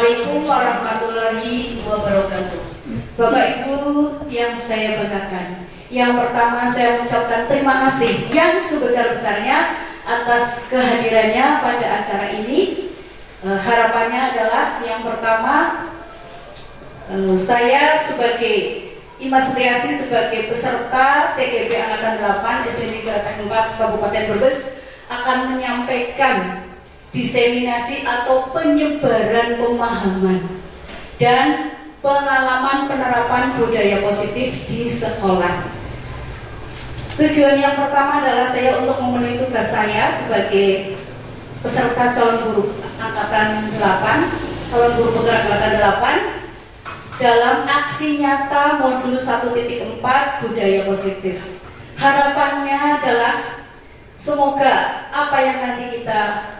Assalamualaikum warahmatullahi wabarakatuh. Bapak Ibu yang saya banggakan, yang pertama saya mengucapkan terima kasih yang sebesar-besarnya atas kehadirannya pada acara ini. Harapannya adalah yang pertama, saya sebagai Imas Setiasi sebagai peserta CGP Angkatan 8 SD Negeri 4 Kabupaten Brebes akan menyampaikan diseminasi atau penyebaran pemahaman dan pengalaman penerapan budaya positif di sekolah. Tujuan yang pertama adalah saya untuk memenuhi tugas saya sebagai peserta calon guru Angkatan 8, calon guru penggerak Angkatan 8 dalam aksi nyata modul 1.4 budaya positif. Harapannya adalah semoga apa yang nanti kita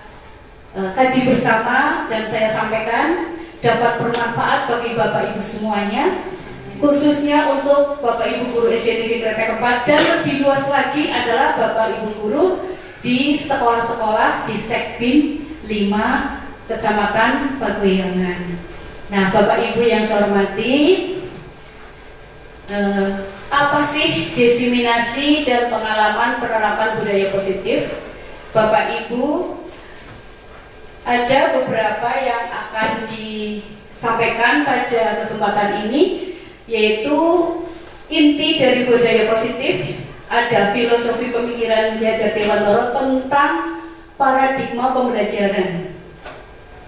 kaji bersama dan saya sampaikan dapat bermanfaat bagi Bapak Ibu semuanya, khususnya untuk Bapak Ibu guru SD Negeri Kretek 4 dan lebih luas lagi adalah Bapak Ibu guru di sekolah-sekolah di Sekbin 5 Kecamatan Paguyangan. Nah, Bapak Ibu yang saya hormati, apa sih diseminasi dan pengalaman penerapan budaya positif? Bapak Ibu, ada beberapa yang akan disampaikan pada kesempatan ini, yaitu inti dari budaya positif. Ada filosofi pemikiran Ki Dewantoro tentang paradigma pembelajaran.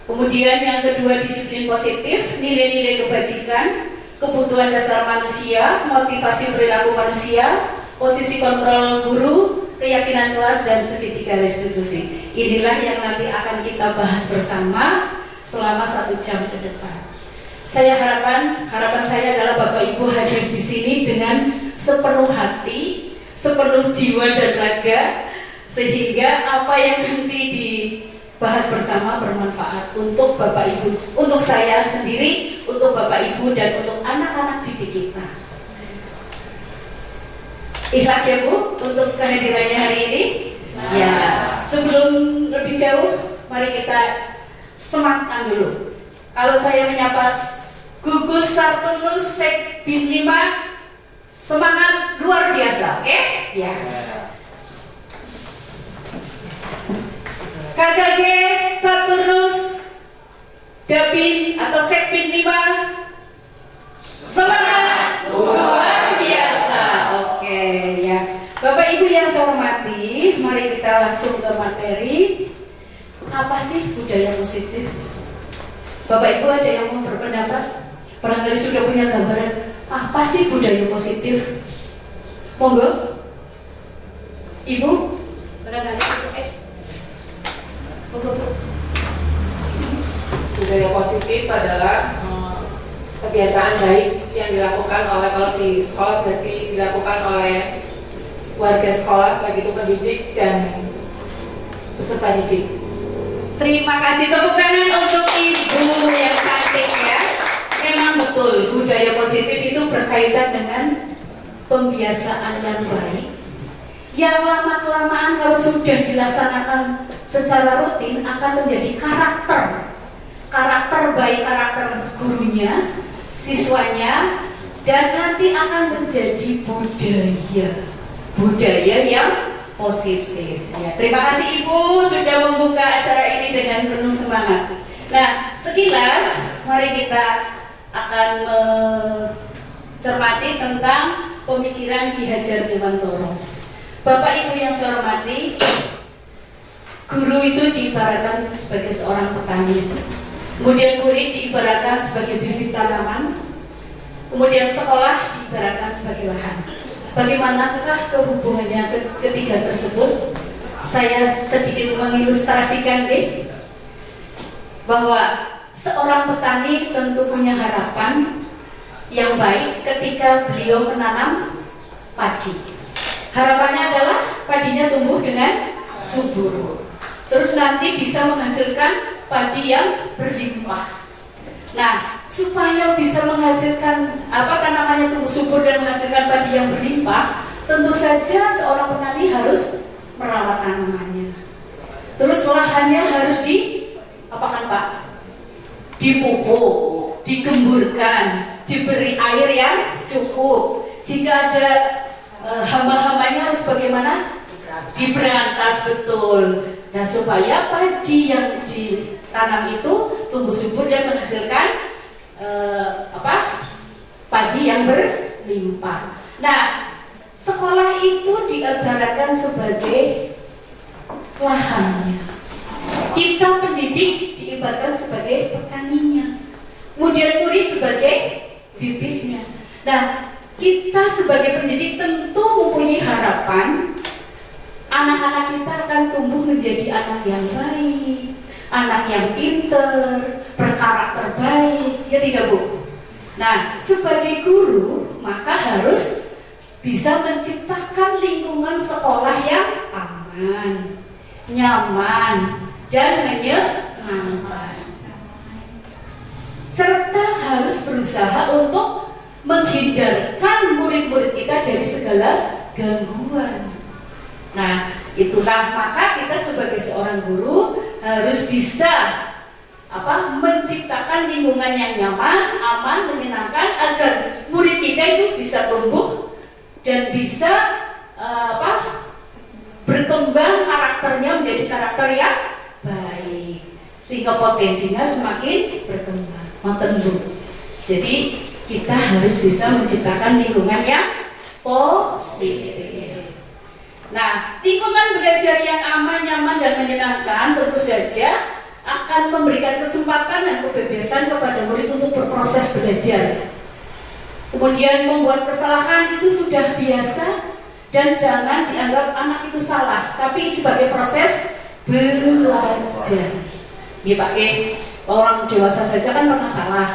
Kemudian yang kedua, disiplin positif, nilai-nilai kebajikan, kebutuhan dasar manusia, motivasi perilaku manusia, posisi kontrol guru, keyakinan kelas, dan segitiga restitusi. Inilah yang nanti akan kita bahas bersama selama 1 jam ke depan. Harapan saya adalah Bapak Ibu hadir di sini dengan sepenuh hati, sepenuh jiwa dan raga, sehingga apa yang nanti dibahas bersama bermanfaat untuk Bapak Ibu, untuk saya sendiri, untuk Bapak Ibu, dan untuk anak-anak didik kita. Ikhlas ya Bu untuk kehadirannya hari ini. Ya, sebelum lebih jauh, mari kita semangatkan dulu. Kalau saya menyapa Gugus Sartunus Sekbin 5, semangat luar biasa, oke? Ya. KKG Saturnus Dabin atau Sekbin 5, semangat luar biasa. Oke ya. Bapak Ibu yang saya hormati, mari kita langsung ke materi. Apa sih budaya positif? Bapak Ibu ada yang mau berpendapat? Barangkali sudah punya gambaran apa sih budaya positif? Monggo. Ibu, barangkali monggo. Budaya positif adalah kebiasaan baik yang dilakukan oleh, kalau di sekolah berarti dilakukan oleh warga sekolah, baik itu pendidik dan peserta didik. Terima kasih, tepuk tangan untuk Ibu yang cantik ya. Memang betul, budaya positif itu berkaitan dengan pembiasaan yang baik, yang lama-kelamaan kalau sudah dilaksanakan secara rutin akan menjadi karakter baik, karakter gurunya, siswanya, dan nanti akan menjadi budaya yang positif ya. Terima kasih Ibu sudah membuka acara ini dengan penuh semangat. Nah, sekilas mari kita akan mencermati tentang pemikiran Ki Dewantoro. Bapak Ibu yang saya hormati, guru itu diibaratkan sebagai seorang petani, kemudian murid diibaratkan sebagai bibit tanaman, kemudian sekolah diibaratkan sebagai lahan. Bagaimanakah kehubungannya ketiga tersebut? Saya sedikit mengilustrasikan bahwa seorang petani tentu punya harapan yang baik ketika beliau menanam padi. Harapannya adalah padinya tumbuh dengan subur, terus nanti bisa menghasilkan padi yang berlimpah. Nah, supaya bisa menghasilkan tanamannya tumbuh subur dan menghasilkan padi yang berlimpah, tentu saja seorang petani harus merawat tanamannya. Terus lahannya harus diapakan Pak? dipupuk, digemburkan, diberi air yang cukup. Jika ada hama-hamanya harus bagaimana? Diberantas, betul. Nah, supaya padi yang ditanam itu tumbuh subur dan menghasilkan padi yang berlimpah. Nah, sekolah itu diibaratkan sebagai lahannya. Kita pendidik diibaratkan sebagai petaninya. Kemudian murid sebagai bibitnya. Nah, kita sebagai pendidik tentu mempunyai harapan anak-anak kita akan tumbuh menjadi anak yang baik, anak yang pinter, berkarakter baik, ya tidak Bu? Nah, sebagai guru maka harus bisa menciptakan lingkungan sekolah yang aman, nyaman, dan menyenangkan. Serta harus berusaha untuk menghindarkan murid-murid kita dari segala gangguan. Nah, itulah maka kita sebagai seorang guru harus bisa menciptakan lingkungan yang nyaman, aman, menyenangkan agar murid kita itu bisa tumbuh dan bisa berkembang karakternya menjadi karakter yang baik, sehingga potensinya semakin berkembang. Jadi kita harus bisa menciptakan lingkungan yang positif. Nah, lingkungan belajar yang aman, nyaman, dan menyenangkan tentu saja akan memberikan kesempatan dan kebebasan kepada murid untuk berproses belajar. Kemudian membuat kesalahan itu sudah biasa dan jangan dianggap anak itu salah, tapi sebagai proses belajar. Ini Pak, orang dewasa saja kan pernah salah,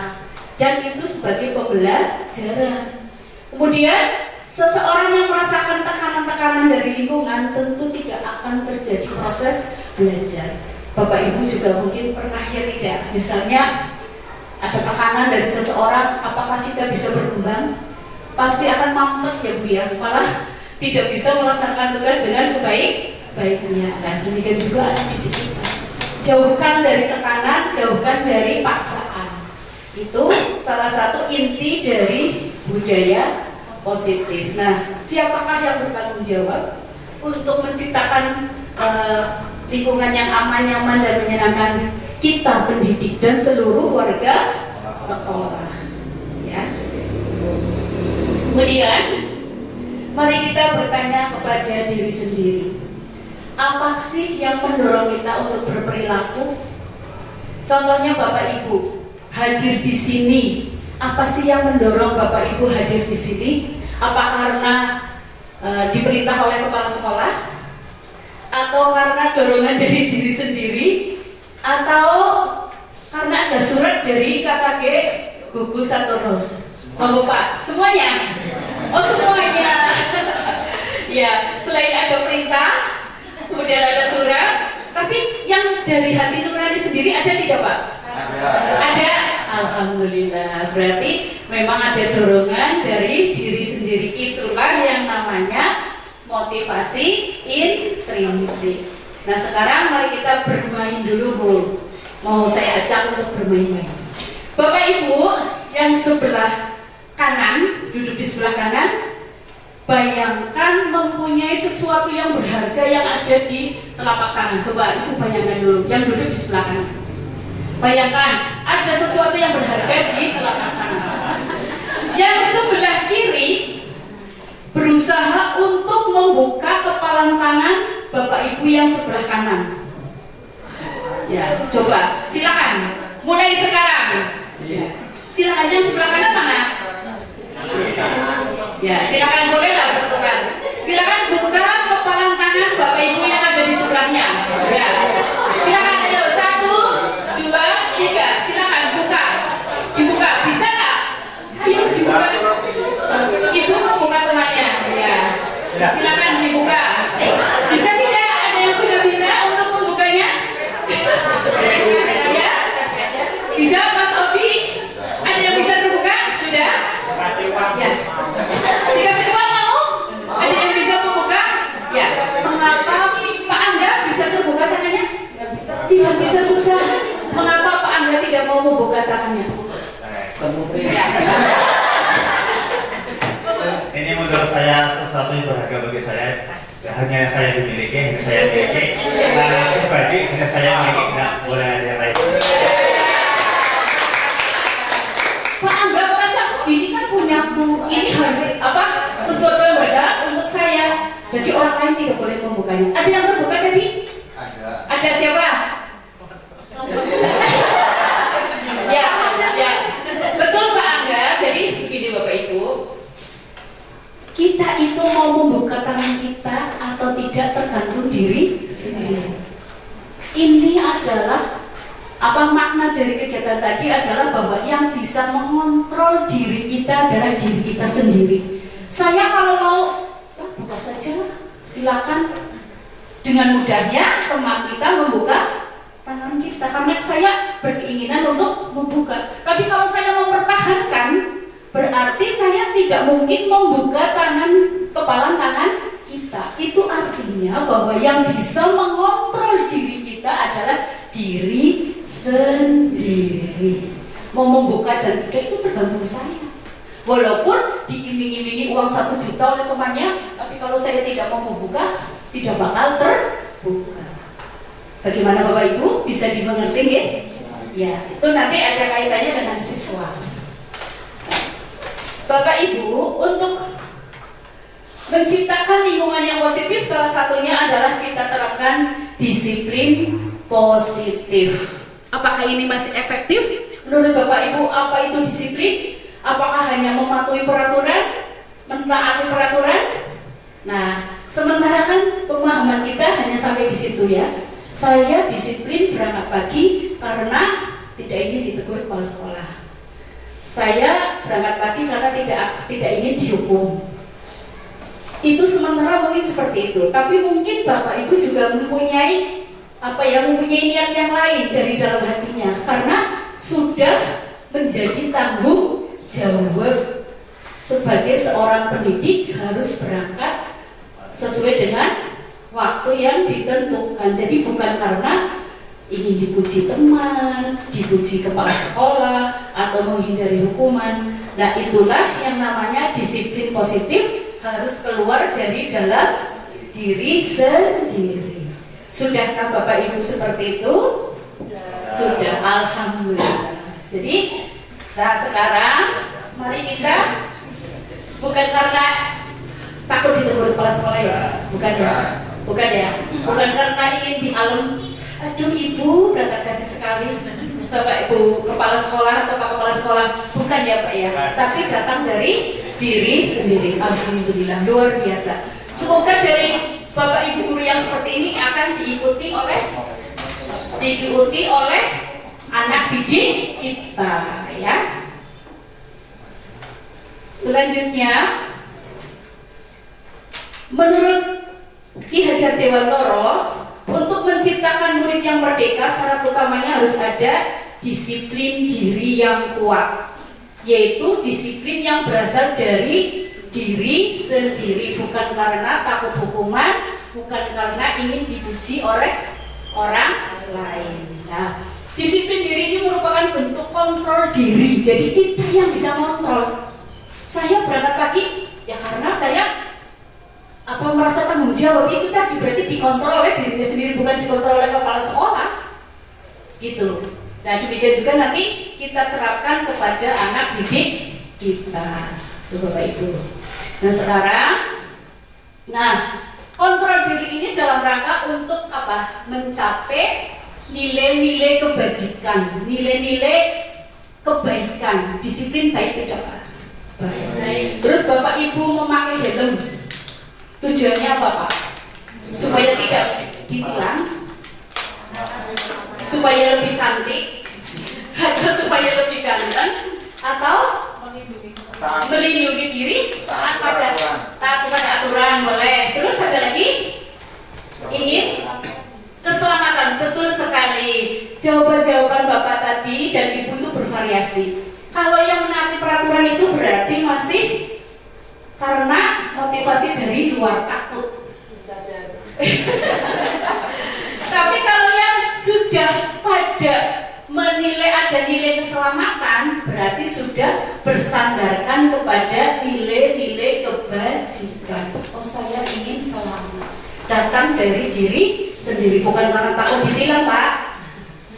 dan itu sebagai pembelajaran. Kemudian seseorang yang merasakan tekanan-tekanan dari lingkungan tentu tidak akan terjadi proses belajar. Bapak Ibu juga mungkin pernah ya tidak, misalnya ada tekanan dari seseorang, apakah kita bisa berkembang? Pasti akan mampet ya Bu ya, malah tidak bisa melaksanakan tugas dengan sebaik-baiknya. Dan demikian juga anak didik kita. Jauhkan dari tekanan, jauhkan dari paksaan. Itu salah satu inti dari budaya positif. Nah, siapakah yang bertanggung jawab untuk menciptakan lingkungan yang aman, nyaman, dan menyenangkan? Kita pendidik dan seluruh warga sekolah. Ya. Kemudian, mari kita bertanya kepada diri sendiri. Apa sih yang mendorong kita untuk berperilaku? Contohnya Bapak Ibu hadir di sini. Apa sih yang mendorong Bapak Ibu hadir di sini? Apa karena diperintah oleh kepala sekolah? Atau karena dorongan dari diri sendiri? Atau karena ada surat dari KKG gugus atau Ros? Mau Pak? Semuanya? Oh semuanya. Ya, selain ada perintah, kemudian ada surat, tapi yang dari hati nurani sendiri ada tidak Pak? Ada. Alhamdulillah. Berarti memang ada dorongan dari diri sendiri. Itulah yang namanya motivasi intrinsik. Nah sekarang mari kita bermain dulu Bu. Mau saya ajak untuk bermain-main. Bapak Ibu yang sebelah kanan, duduk di sebelah kanan, bayangkan mempunyai sesuatu yang berharga yang ada di telapak tangan. Coba Ibu bayangkan dulu, yang duduk di sebelah kanan. Bayangkan ada sesuatu yang berharga di telapak tangan. Yang sebelah kiri berusaha untuk membuka kepalan tangan Bapak Ibu yang sebelah kanan. Ya, coba silakan. Mulai sekarang. Ya. Silakan yang sebelah kanan mana? Ya, silakan bolehlah bertukar. Silakan buka kepalan tangan Bapak Ibu yang ada di sebelahnya. Ya. Silakan ayo 1, 2, 3. Silakan buka. Dibuka. Bisa nggak? Ayo dibuka. Ibu membuka temannya. Ya. Silakan dibuka. Bisa tidak? Ada yang sudah bisa untuk membukanya? Ya. Bisa Mas Obi? Ada yang bisa terbuka? Sudah? Ya. Dikasih uang mau? Ada yang bisa membuka? Ya. Mengapa Pak Angga bisa terbuka tangannya? Tidak bisa, susah. Mengapa Pak Angga tidak mau membuka ini menurut saya sesuatu yang berharga bagi saya. Hanya saya dimiliki, hanya saya miliki. Karena pribadi hanya saya miliki, nggak boleh ada yang lain. Pak Angga merasa ini kan punyaku, ini harga apa sesuatu yang berharga untuk saya. Jadi orang lain tidak boleh membukanya. Ada yang terbuka tadi? Ada. Ada siapa? Ya, ya, betul Pak Angga. Jadi begini Bapak Ibu, kita itu mau membuka tangan kita atau tidak tergantung diri sendiri. Ini adalah apa makna dari kegiatan tadi adalah bahwa yang bisa mengontrol diri kita adalah diri kita sendiri. Saya kalau mau buka saja, silakan. Dengan mudahnya teman kita membuka tangan kita karena saya berkeinginan untuk membuka. Tapi kalau saya mempertahankan, berarti saya tidak mungkin membuka kepalan tangan kita. Itu artinya bahwa yang bisa mengontrol diri kita adalah diri sendiri. Mau membuka dan tidak itu tergantung saya. Walaupun diiming-imingi uang 1 juta oleh temannya, tapi kalau saya tidak mau membuka, tidak bakal terbuka. Bagaimana Bapak Ibu? Bisa dimengerti nggih? Ya, itu nanti ada kaitannya dengan siswa. Bapak Ibu, untuk menciptakan lingkungan yang positif, salah satunya adalah kita terapkan disiplin positif. Apakah ini masih efektif? Menurut Bapak Ibu, apa itu disiplin? Apakah hanya mematuhi peraturan, mentaati peraturan? Nah, sementara kan pemahaman kita hanya sampai di situ ya. Saya disiplin berangkat pagi karena tidak ingin ditegur kepala sekolah. Saya berangkat pagi karena tidak ingin dihukum. Itu sementara mungkin seperti itu. Tapi mungkin Bapak Ibu juga mempunyai mempunyai niat yang lain dari dalam hatinya karena sudah menjadi tanggung jawab sebagai seorang pendidik harus berangkat sesuai dengan waktu yang ditentukan. Jadi bukan karena ingin dipuji teman, dipuji kepala sekolah, atau menghindari hukuman. Nah, itulah yang namanya disiplin positif harus keluar dari dalam diri sendiri. Sudahkah Bapak Ibu seperti itu? Sudah, alhamdulillah. Jadi, nah sekarang mari kita bukan karena takut ditegur kepala sekolah ya, bukan ya, bukan karena ingin dialem. Aduh ibu berangkat kasih sekali sama ibu kepala sekolah atau pak kepala sekolah, bukan ya Pak ya, tapi datang dari diri sendiri. Alhamdulillah, luar biasa. Semoga dari Bapak Ibu guru yang seperti ini akan diikuti oleh anak didik kita ya. Selanjutnya, menurut Ki Hajar Dewantoro, untuk menciptakan murid yang merdeka, syarat utamanya harus ada disiplin diri yang kuat, yaitu disiplin yang berasal dari diri sendiri, bukan karena takut hukuman, bukan karena ingin dipuji oleh orang lain. Nah, disiplin diri ini merupakan bentuk kontrol diri. Jadi kita yang bisa kontrol. Saya berangkat pagi ya karena saya merasa tanggung jawab, itu tadi berarti dikontrol oleh dirinya sendiri, bukan dikontrol oleh kepala sekolah gitu. Nah, demikian juga nanti kita terapkan kepada anak didik kita, Bapak Ibu. Nah sekarang, kontrol diri ini dalam rangka untuk apa? Mencapai nilai-nilai kebajikan, nilai-nilai kebaikan, disiplin baik tidak Pak? Baik. Terus Bapak Ibu memakai helm, tujuannya apa Pak? Supaya tidak ditilang, supaya lebih cantik, atau supaya lebih ganteng, atau melindungi diri taat pada aturan, boleh. Terus ada lagi ingin keselamatan, betul sekali. Jawaban Bapak tadi dan Ibu itu bervariasi. Kalau yang menaati peraturan itu berarti masih karena motivasi dari luar, takut. Tapi kalau yang sudah pada menilai ada nilai keselamatan, berarti sudah bersandarkan kepada nilai-nilai kebaikan. kebajikan. Oh, saya ingin selamat. Datang dari diri sendiri, bukan karena takut ditilang, Pak.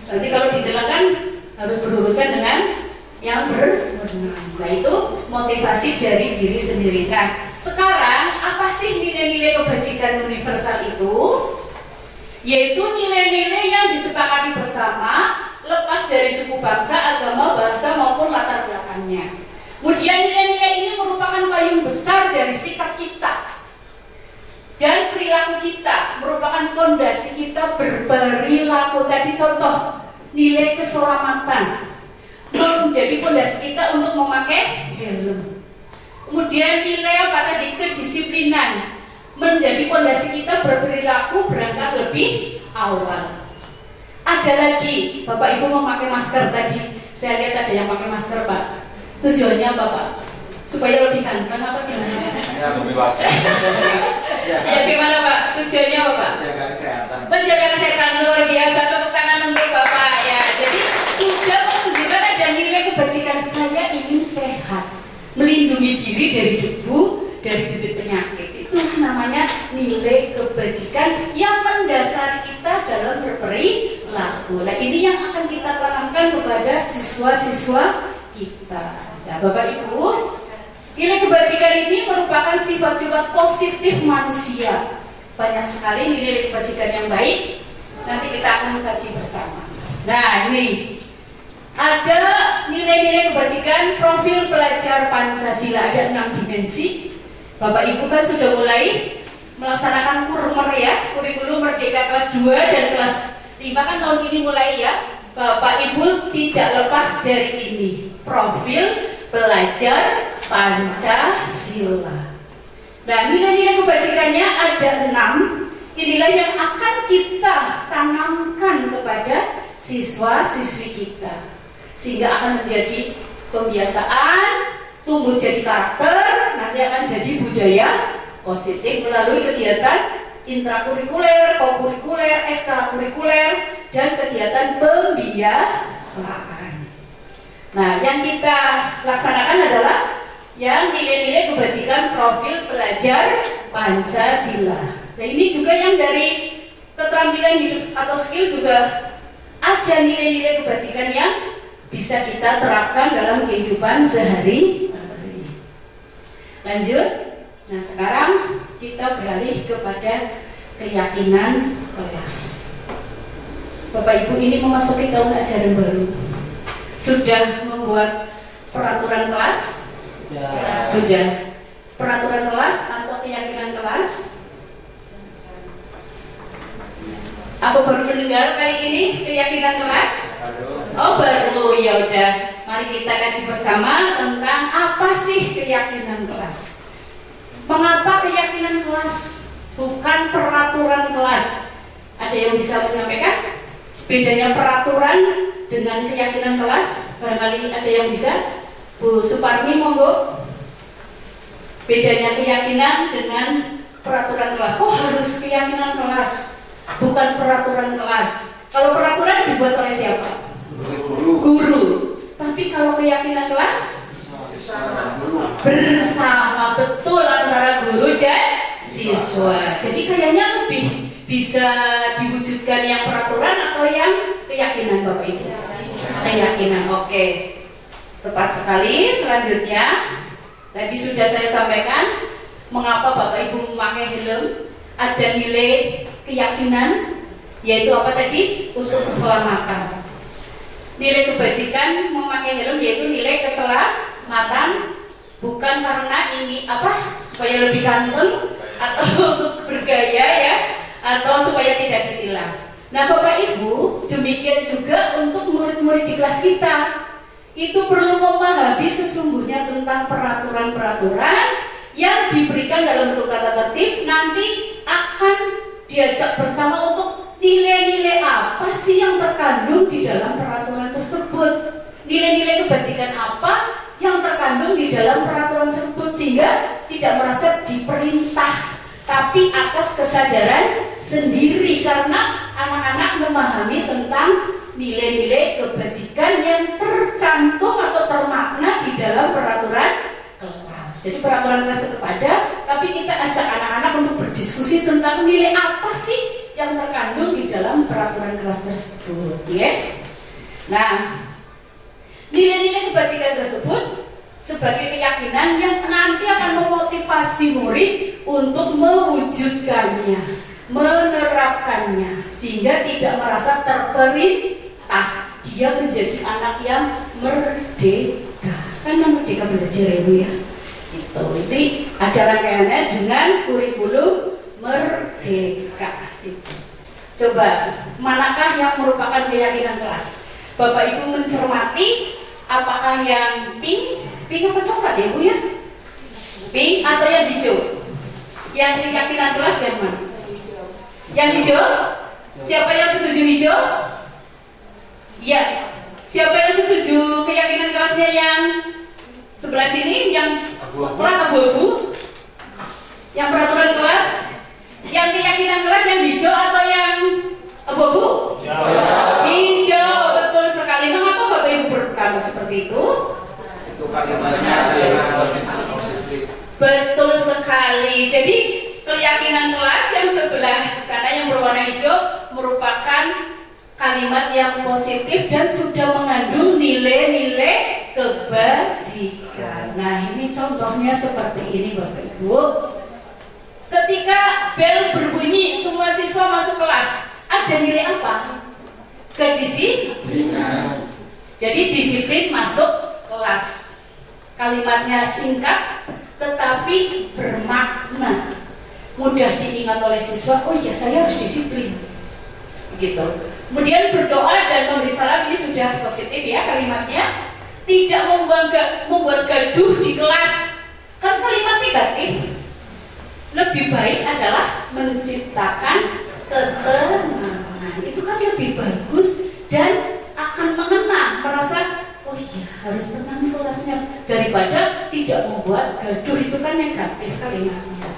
Nanti kalau ditilang kan harus berurusan dengan yang berwenang. Nah, itu motivasi dari diri sendiri. Nah, sekarang apa sih nilai-nilai kebajikan universal itu? Yaitu nilai-nilai yang disepakati bersama, lepas dari suku, bangsa, agama, bahasa maupun latar belakangnya. Kemudian nilai-nilai ini merupakan payung besar dari sikap kita dan perilaku kita, merupakan fondasi kita berperilaku. Tadi contoh nilai keselamatan menjadi fondasi kita untuk memakai helm. Kemudian nilai apa tadi? Kedisiplinan menjadi fondasi kita berperilaku berangkat lebih awal. Ada lagi, Bapak Ibu memakai masker tadi. Saya lihat ada yang pakai masker, Pak. Tujuannya apa, Pak? Supaya lebih ganteng apa gimana? Ya, lebih wajar. Ya gimana, Pak? Tujuannya apa, Pak? Menjaga kesehatan. Menjaga kesehatan. Luar biasa, tepuk tangan untuk Bapak ya. Jadi sudah menunjukkan ada nilai kebajikan. Saya ingin sehat, melindungi diri dari debu, dari bibit penyakit. Itulah namanya nilai kebajikan yang mendasari kita dalam berperilaku. Nah, ini yang akan kita tanamkan kepada siswa-siswa kita. Nah, Bapak Ibu, nilai kebajikan ini merupakan sifat-sifat positif manusia. Banyak sekali nilai kebajikan yang baik. Nanti kita akan kaji bersama. Nah, ini ada nilai-nilai kebajikan profil pelajar Pancasila, ada 6 dimensi. Bapak Ibu kan sudah mulai melaksanakan kurmer ya, kurikulum Merdeka kelas 2 dan kelas 5 kan tahun ini mulai ya. Bapak Ibu tidak lepas dari ini, profil pelajar Pancasila. Nah, nilai-nilai kebajikannya ada 6. Inilah yang akan kita tanamkan kepada siswa-siswi kita, sehingga akan menjadi pembiasaan, tumbuh jadi karakter, nanti akan jadi budaya positif melalui kegiatan intrakurikuler, kokurikuler, ekstrakurikuler, dan kegiatan pembiasaan. Nah, yang kita laksanakan adalah yang nilai-nilai kebajikan profil pelajar Pancasila. Nah, ini juga yang dari keterampilan hidup atau skill juga ada nilai-nilai kebajikan yang bisa kita terapkan dalam kehidupan sehari-hari. Lanjut. Nah, sekarang kita beralih kepada keyakinan kelas. Bapak Ibu, ini memasuki tahun ajaran baru. Sudah membuat peraturan kelas? Sudah. Peraturan kelas atau keyakinan kelas? Apa baru mendengar kali ini keyakinan kelas? Oh, baru. Ya udah. Mari kita kaji bersama tentang apa sih keyakinan kelas. Mengapa keyakinan kelas bukan peraturan kelas? Ada yang bisa menyampaikan bedanya peraturan dengan keyakinan kelas? Barangkali ada yang bisa. Bu Suparmi, monggo. Bedanya keyakinan dengan peraturan kelas. Oh, harus keyakinan kelas, bukan peraturan kelas. Kalau peraturan dibuat oleh siapa? Guru. Tapi kalau keyakinan kelas bersama, betul, antara guru dan siswa. Jadi kayaknya lebih bisa diwujudkan yang peraturan atau yang keyakinan, Bapak Ibu? Keyakinan, oke. Tepat sekali. Selanjutnya, tadi sudah saya sampaikan mengapa Bapak Ibu memakai helm. Ada nilai keyakinan, yaitu apa tadi? Untuk keselamatan. Nilai kebajikan memakai helm yaitu nilai keselamatan, bukan karena ini apa supaya lebih ganteng atau untuk bergaya ya, atau supaya tidak ditilang. Nah, Bapak Ibu, demikian juga untuk murid-murid di kelas kita. Itu perlu memahami sesungguhnya tentang peraturan-peraturan yang diberikan dalam bentuk tata tertib, nanti akan diajak bersama untuk nilai-nilai apa sih yang terkandung di dalam peraturan tersebut, nilai-nilai kebajikan apa yang terkandung di dalam peraturan tersebut, sehingga tidak merasa diperintah tapi atas kesadaran sendiri, karena anak-anak memahami tentang nilai-nilai kebajikan yang tercantum atau termakna di dalam peraturan kelas. Jadi peraturan kelas tetap ada, tapi berdiskusi tentang nilai apa sih yang terkandung di dalam peraturan kelas tersebut, ya. Nah, nilai-nilai kebajikan tersebut sebagai keyakinan yang nanti akan memotivasi murid untuk mewujudkannya, menerapkannya, sehingga tidak merasa terperintah. Dia menjadi anak yang merdeka. Kan merdeka belajar ya Bu ya. Gitu. Itu ada rangkaiannya dengan kurikulum merdeka. Gitu. Coba, manakah yang merupakan keyakinan kelas? Bapak Ibu mencermati apakah yang pink apa coklat ya Bu ya? Pink atau yang hijau? Yang keyakinan kelas yang mana? Yang hijau? Siapa yang setuju hijau? Ya. Siapa yang setuju keyakinan kelasnya yang sebelah sini? Yang sekolah abu-abu? Yang peraturan kelas? Yang keyakinan kelas yang hijau atau yang abu-abu? Hijau, betul sekali. Mengapa Bapak Ibu berpendapat seperti itu? Itu kalimatnya positif. Betul sekali. Jadi keyakinan kelas yang sebelah sana yang berwarna hijau merupakan kalimat yang positif dan sudah mengandung nilai-nilai kebajikan. Nah, ini contohnya seperti ini Bapak Ibu. Ketika bel berbunyi, semua siswa masuk kelas. Ada nilai apa? Kedisiplinan. Jadi disiplin masuk kelas. Kalimatnya singkat tetapi bermakna. Mudah diingat oleh siswa, oh iya saya harus disiplin. Gitu. Kemudian berdoa dan memberi salam, ini sudah positif ya kalimatnya. Tidak membuat gaduh di kelas. Kan kalimat negatif. Lebih baik adalah menciptakan ketenangan. Itu kan lebih bagus dan akan mengena, merasa oh iya harus tenang kelasnya daripada tidak membuat gaduh. Itu kan negatif kalimatnya.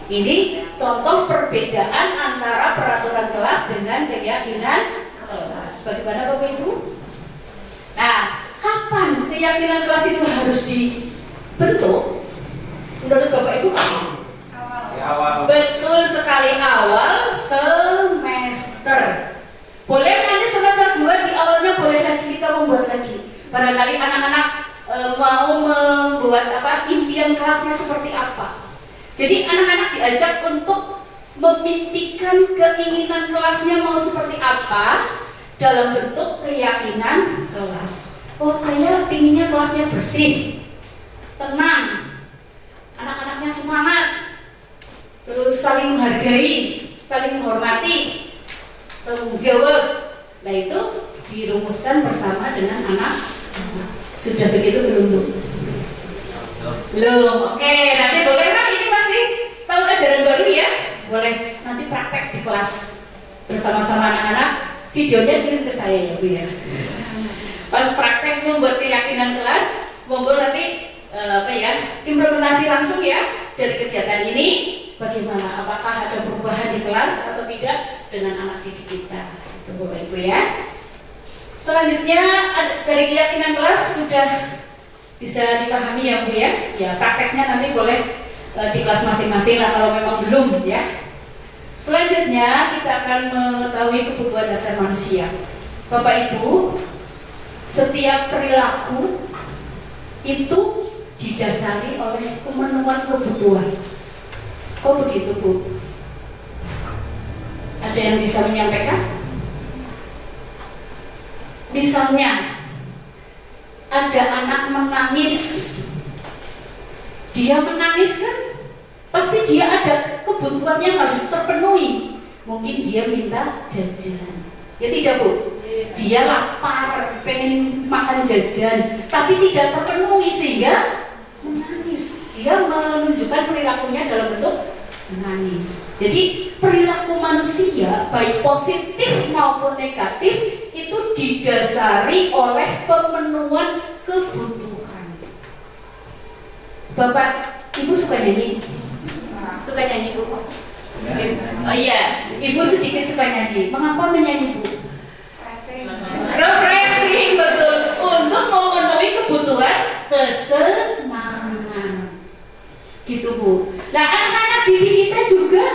Ini contoh perbedaan antara peraturan kelas dengan keyakinan kelas. Bagaimana Bapak Ibu? Nah, kapan keyakinan kelas itu harus dibentuk? Menurut Bapak Ibu kapan? Awal. Betul sekali, awal semester. Boleh nanti semester 2 di awalnya boleh lagi kita membuat lagi. Barangkali anak-anak mau membuat impian kelasnya seperti apa. Jadi anak-anak diajak untuk memimpikan keinginan kelasnya mau seperti apa dalam bentuk keyakinan kelas. Oh saya pinginnya kelasnya bersih, tenang, anak-anaknya semangat, terus saling menghargai, saling menghormati, tanggung jawab. Nah itu dirumuskan bersama dengan anak-anak. Sudah begitu belum tuh? Belum. Oke, nanti boleh kan ini masih tahun ajaran baru ya? Boleh nanti praktek di kelas bersama-sama anak-anak. Videonya kirim ke saya ya Bu ya. Pas praktek membuat keyakinan kelas, monggo nanti implementasi langsung ya dari kegiatan ini. Bagaimana? Apakah ada perubahan di kelas atau tidak dengan anak didik kita? Itu Bapak Ibu ya. Selanjutnya dari keyakinan kelas sudah bisa dipahami ya Bu ya. Ya prakteknya nanti boleh di kelas masing-masing lah kalau memang belum ya. Selanjutnya kita akan mengetahui kebutuhan dasar manusia. Bapak Ibu, setiap perilaku itu didasari oleh pemenuhan kebutuhan. Oh begitu Bu. Ada yang bisa menyampaikan? Misalnya ada anak menangis, dia menangis kan pasti dia ada kebutuhannya harus terpenuhi. Mungkin dia minta jajan, ya tidak Bu? Dia lapar, pengen makan jajan, tapi tidak terpenuhi sehingga menangis. Dia menunjukkan perilakunya dalam bentuk menangis. Jadi perilaku manusia baik positif maupun negatif itu didasari oleh pemenuhan kebutuhan. Bapak, Ibu suka nyanyi? Suka nyanyi Bu? Oh iya, Ibu sedikit suka nyanyi. Mengapa menyanyi Bu? Refreshing, betul. Untuk memenuhi kebutuhan kesenangan. Gitu Bu. Nah anak-anak didik kita juga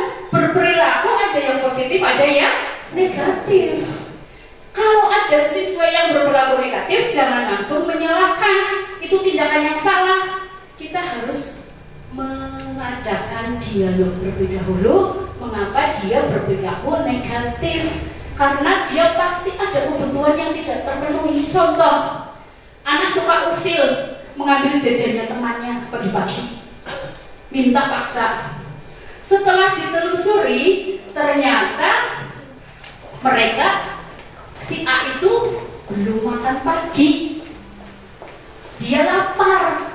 ada yang positif, ada yang negatif. Kalau ada siswa yang berperilaku negatif, jangan langsung menyalahkan. Itu tindakan yang salah. Kita harus mengadakan dialog terlebih dahulu. Mengapa dia berperilaku negatif? Karena dia pasti ada kebutuhan yang tidak terpenuhi. Contoh, anak suka usil mengambil jajannya temannya pagi-pagi, minta paksa. Setelah ditelusuri, ternyata mereka, si A itu belum makan pagi. Dia lapar,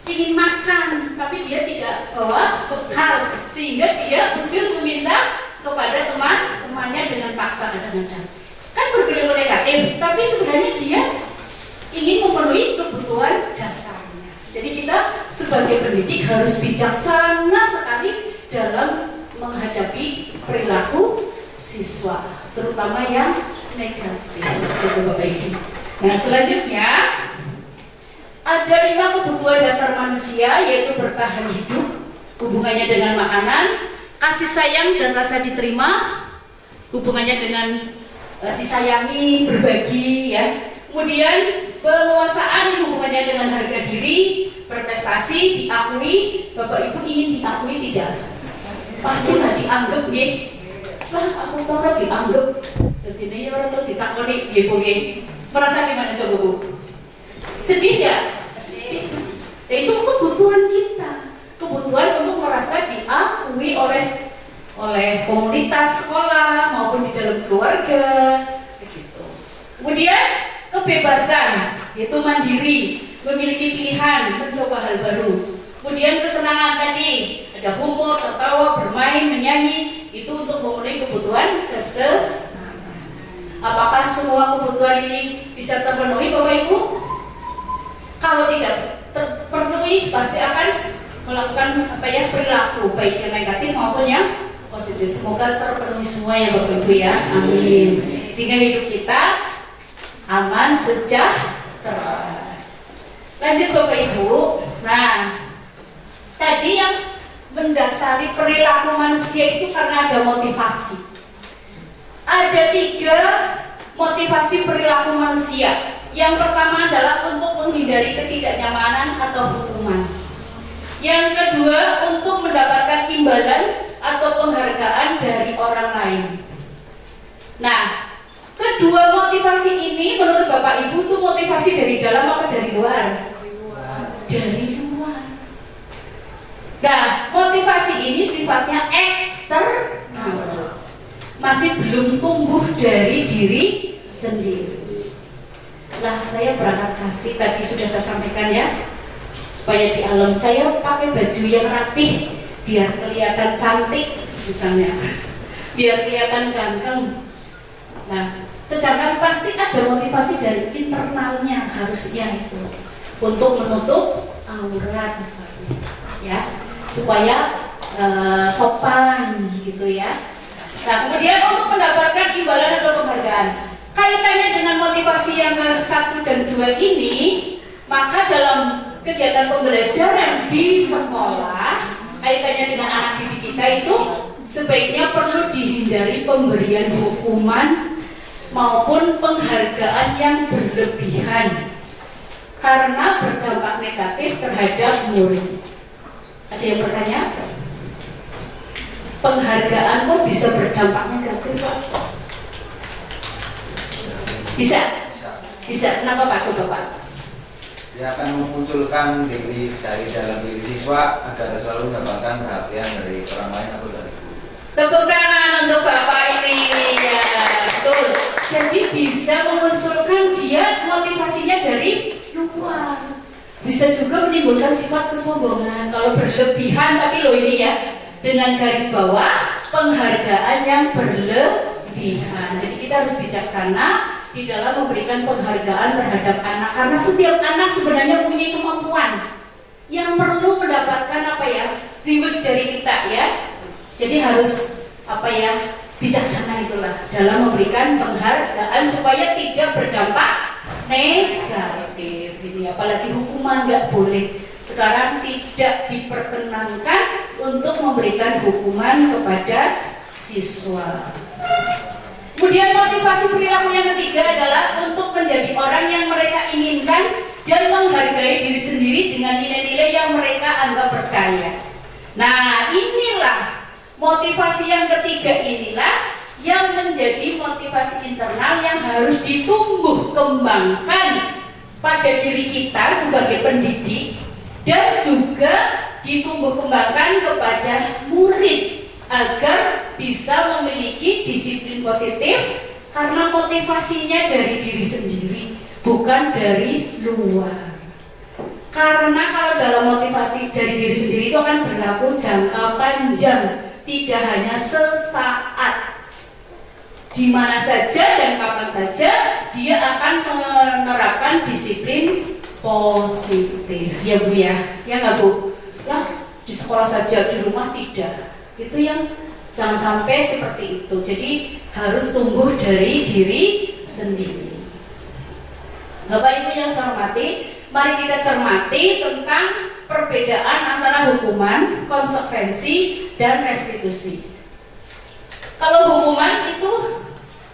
ingin makan, tapi dia tidak bawa bekal, sehingga dia usil meminta kepada teman-temannya dengan paksa kadang-kadang. Kan berperilaku negatif, tapi sebenarnya dia ingin memenuhi kebutuhan dasarnya. Jadi kita sebagai pendidik harus bijaksana sekali dalam menghadapi perilaku siswa, terutama yang negatif. Itu Bapak Ibu. Nah, selanjutnya ada 5 kebutuhan dasar manusia, yaitu bertahan hidup, hubungannya dengan makanan, kasih sayang dan rasa diterima, hubungannya dengan disayangi, berbagi, ya. Kemudian penguasaan, hubungannya dengan harga diri, berprestasi, diakui. Bapak Ibu ingin diakui tidak? Pasti nggak dianggap, nggih. Lah, aku tahu dianggap. Jadi ini orang tuh ditakoni, nggih, Bu, nggih. Merasa gimana coba, Bu? Sedih ya? Sedih. Ya, itu kebutuhan kita. Kebutuhan untuk merasa diakui oleh komunitas sekolah maupun di dalam keluarga, begitu. Kemudian kebebasan, yaitu mandiri, memiliki pilihan, mencoba hal baru. Kemudian kesenangan tadi, ada humor, tertawa, bermain, menyanyi, itu untuk memenuhi kebutuhan kesenangan. Apakah semua kebutuhan ini bisa terpenuhi, Bapak Ibu? Kalau tidak terpenuhi, pasti akan melakukan perilaku baik yang negatif maupun yang positif. Semoga terpenuhi semua ya Bapak Ibu ya. Amin. Sehingga hidup kita aman, sejahtera. Lanjut Bapak Ibu. Nah, tadi yang mendasari perilaku manusia itu karena ada motivasi. Ada 3 motivasi perilaku manusia. Yang pertama adalah untuk menghindari ketidaknyamanan atau hukuman. Yang kedua, untuk mendapatkan imbalan atau penghargaan dari orang lain. Nah, kedua motivasi ini menurut Bapak Ibu itu motivasi dari dalam apa dari luar? Dari luar. Nah, motivasi ini sifatnya eksternal. Masih belum tumbuh dari diri sendiri. Lah, saya berangkat kasih tadi sudah saya sampaikan ya, supaya di alam saya pakai baju yang rapih biar kelihatan cantik misalnya, biar kelihatan ganteng. Nah, sedangkan pasti ada motivasi dari internalnya harusnya itu untuk menutup aurat misalnya, ya, supaya sopan gitu ya. Nah, kemudian untuk mendapatkan imbalan atau penghargaan, kaitannya dengan motivasi yang ke-1 dan 2 ini, maka dalam kegiatan pembelajaran di sekolah, kaitannya dengan anak didik kita itu sebaiknya perlu dihindari pemberian hukuman maupun penghargaan yang berlebihan karena berdampak negatif terhadap murid. Ada yang bertanya? Penghargaan kok bisa berdampak negatif, Pak? Bisa? Bisa. Kenapa Pak? Coba Pak. Dia akan memunculkan diri dari dalam diri siswa agar selalu mendapatkan perhatian dari orang lain atau dari guru. Tepuk tangan untuk Bapak ini. Ya, betul. Jadi bisa memunculkan dia motivasinya dari luar. Bisa juga menimbulkan sifat kesombongan kalau berlebihan, tapi loh ini ya, dengan garis bawah penghargaan yang berlebihan. Jadi kita harus bijaksana di dalam memberikan penghargaan terhadap anak, karena setiap anak sebenarnya punya kemampuan yang perlu mendapatkan reward dari kita ya. Jadi harus bijaksana itulah dalam memberikan penghargaan supaya tidak berdampak negatif. Ini apalagi hukuman nggak boleh. Sekarang tidak diperkenankan untuk memberikan hukuman kepada siswa. Kemudian motivasi perilaku yang ketiga adalah untuk menjadi orang yang mereka inginkan dan menghargai diri sendiri dengan nilai-nilai yang mereka anggap percaya. Nah, inilah motivasi yang ketiga, inilah yang menjadi motivasi internal yang harus ditumbuh kembangkan pada diri kita sebagai pendidik dan juga ditumbuh kembangkan kepada murid agar bisa memiliki disiplin positif karena motivasinya dari diri sendiri, bukan dari luar. Karena kalau dalam motivasi dari diri sendiri itu akan berlaku jangka panjang, tidak hanya sesaat. Di mana saja dan kapan saja dia akan menerapkan disiplin positif. Ya Bu ya, ya nggak Bu? Lah di sekolah saja, di rumah tidak. Itu yang jangan sampai seperti itu. Jadi harus tumbuh dari diri sendiri. Bapak Ibu yang saya hormati, mari kita cermati tentang perbedaan antara hukuman, konsekuensi, dan restitusi. Kalau hukuman itu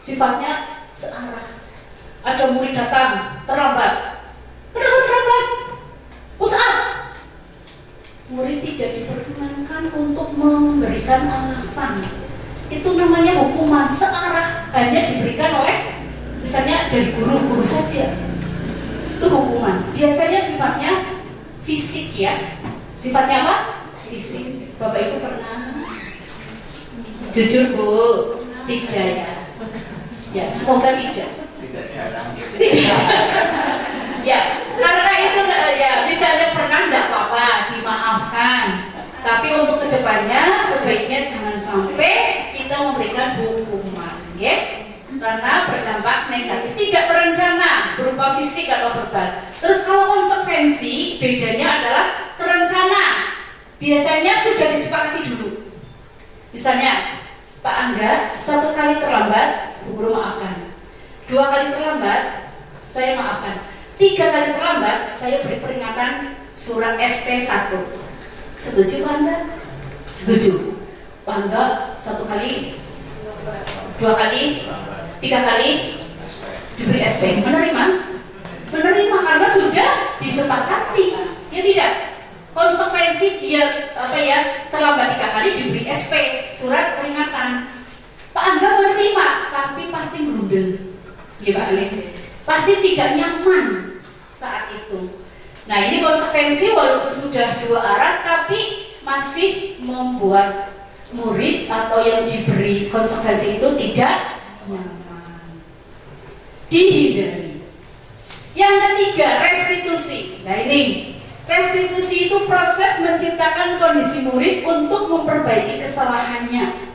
sifatnya searah. Ada murid datang terlambat. Kenapa terlambat? Push-up. Murid tidak diperkenankan untuk memberikan alasan. Itu namanya hukuman searah, hanya diberikan oleh misalnya dari guru saja. Itu hukuman. Biasanya sifatnya fisik ya. Sifatnya apa? Fisik. Bapak Ibu pernah? Jujur Bu, tidak ya. Ya, semoga tidak. Tidak jarang. Ya, karena itu ya misalnya pernah tidak apa-apa, dimaafkan. Tapi untuk kedepannya sebaiknya jangan sampai kita memberikan hukuman, ya. Karena berdampak negatif, tidak berencana berupa fisik atau verbal. Terus kalau konsekuensi bedanya adalah terencana. Biasanya sudah disepakati dulu. Misalnya Pak Angga 1 kali terlambat, Bu Guru maafkan. 2 kali terlambat, saya maafkan. 3 kali terlambat, saya beri peringatan surat SP1. Setuju Pak Angga? Setuju. Pak Angga 1 kali, 2 kali, 3 kali diberi SP. Menerima? Menerima karena sudah disepakati. Ya tidak? Konsekuensi dia terlambat 3 kali diberi SP, surat peringatan. Pak Angga menerima, tapi pasti gerundel. Ya Pak Ali, pasti tidak nyaman saat itu. Nah ini konsekuensi walaupun sudah 2 arah, tapi masih membuat murid atau yang diberi konsekuensi itu tidak nyaman. Dihindari. Yang ketiga, restitusi. Nah ini restitusi itu proses menciptakan kondisi murid untuk memperbaiki kesalahannya.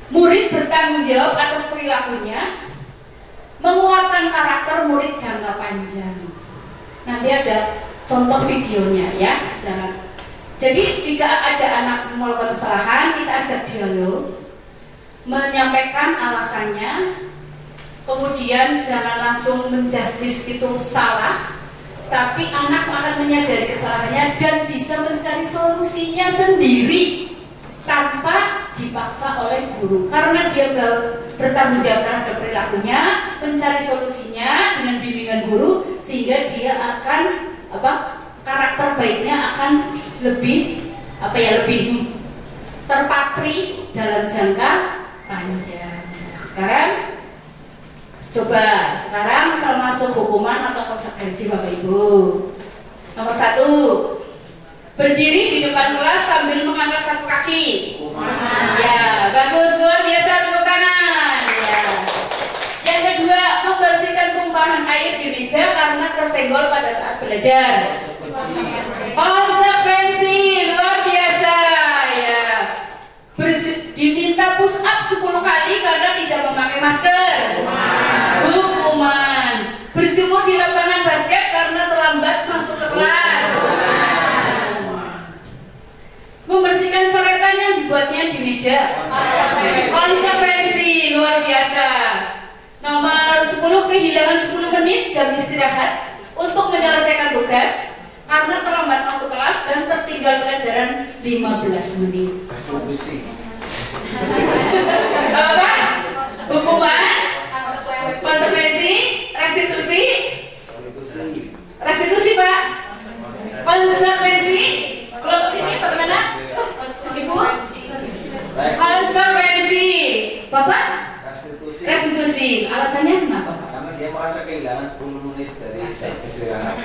Murid bertanggung jawab atas perilakunya, menguatkan karakter murid jangka panjang. Nanti ada contoh videonya ya secara. Jadi jika ada anak melakukan kesalahan, kita ajak dialog, menyampaikan alasannya, kemudian jangan langsung menjustis itu salah, tapi anak akan menyadari kesalahannya dan bisa mencari solusinya sendiri tanpa dipaksa oleh guru, karena dia bertanggung jawab terhadap perilakunya, mencari solusinya dengan bimbingan guru, sehingga dia akan karakter baiknya akan lebih lebih terpatri dalam jangka panjang. Sekarang termasuk hukuman atau konsekuensi Bapak Ibu. Nomor 1, berdiri di depan kelas sambil mengangkat 1 kaki. Ya, bagus, luar biasa, tepuk tangan. Ya. Yang kedua, membersihkan tumpahan air di meja karena tersenggol pada saat belajar. Konsekuensi luar biasa. Ya. Diminta push up 10 kali karena tidak memakai masker. Hukuman. Berjemur di lapangan basket karena terlambat masuk ke kelas. Membersihkan coretan yang dibuatnya di meja. Konsekuensi luar biasa. Nomor 10, kehilangan 10 menit jam istirahat untuk menyelesaikan tugas karena terlambat masuk kelas dan tertinggal pelajaran 15 menit. Apa? Hukuman, konsekuensi, restitusi, restitusi Pak, konsekuensi. Kalau sini bagaimana? Ibu? Konsekuensi. Bapak? Restitusi. Restitusi. Alasannya kenapa Pak? Karena dia merasa kehilangan 10 menit dari istirahat.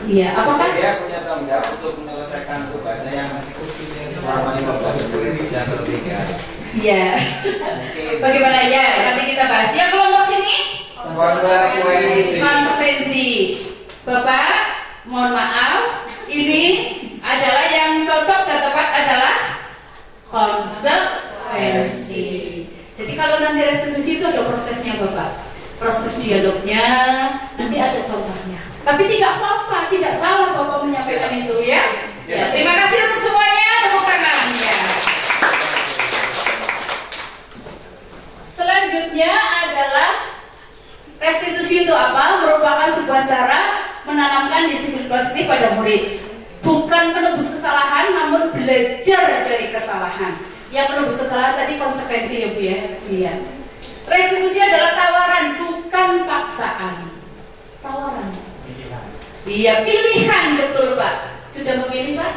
Iya. Apakah? Dia punya tanggung jawab untuk menyelesaikan tugasnya yang selama 15 menit yang ketiga. Iya. Bagaimana ya? Nanti kita bahas. Yang kelompok sini? Konsekuensi. Konsekuensi. Bapak, mohon maaf, ini adalah yang cocok dan tepat adalah konsekuensi. Jadi kalau nanti restitusi itu ada prosesnya Bapak, proses dialognya, nanti ada contohnya. Tapi tidak apa-apa, tidak salah Bapak menyampaikan itu ya. Ya, terima kasih untuk semuanya, tepuk tangannya. Selanjutnya adalah restitusi itu apa? Merupakan sebuah cara menanamkan disiplin positif pada murid. Bukan menebus kesalahan, namun belajar dari kesalahan. Yang menebus kesalahan tadi konsekuensi ya Bu ya. Iya. Restitusi adalah tawaran, bukan paksaan. Tawaran. Iya, pilihan betul Pak. Sudah memilih Pak?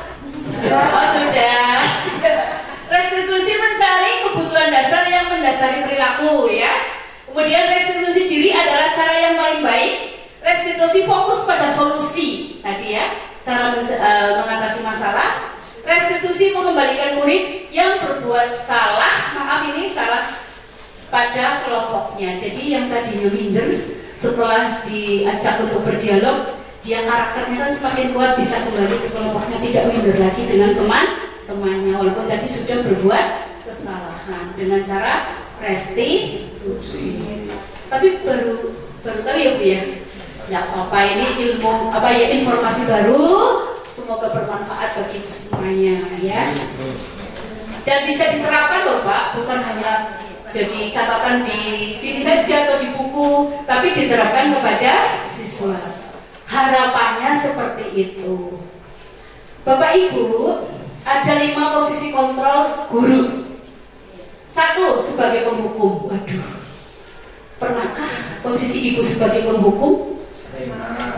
Oh sudah. Restitusi mencari kebutuhan dasar yang mendasari perilaku ya. Kemudian restitusi diri adalah cara yang paling baik. Restitusi fokus pada solusi tadi ya, cara mengatasi masalah. Restitusi mengembalikan murid yang berbuat salah, maaf ini salah pada kelompoknya. Jadi yang tadinya minder setelah diajak untuk berdialog, dia karakternya kan semakin kuat, bisa kembali ke kelompoknya, tidak minder lagi dengan teman-temannya walaupun tadi sudah berbuat kesalahan dengan cara restitusi. Tapi baru tahu ya Bu ya. Nggak apa-apa, ini ilmu apa ya, informasi baru, semoga bermanfaat bagi ibu semuanya ya. Dan bisa diterapkan loh Pak, bukan hanya jadi catatan di sini saja atau di buku, tapi diterapkan kepada siswa. Harapannya seperti itu. Bapak Ibu, ada 5 posisi kontrol guru. 1 sebagai penghukum. Waduh, pernahkah posisi ibu sebagai penghukum?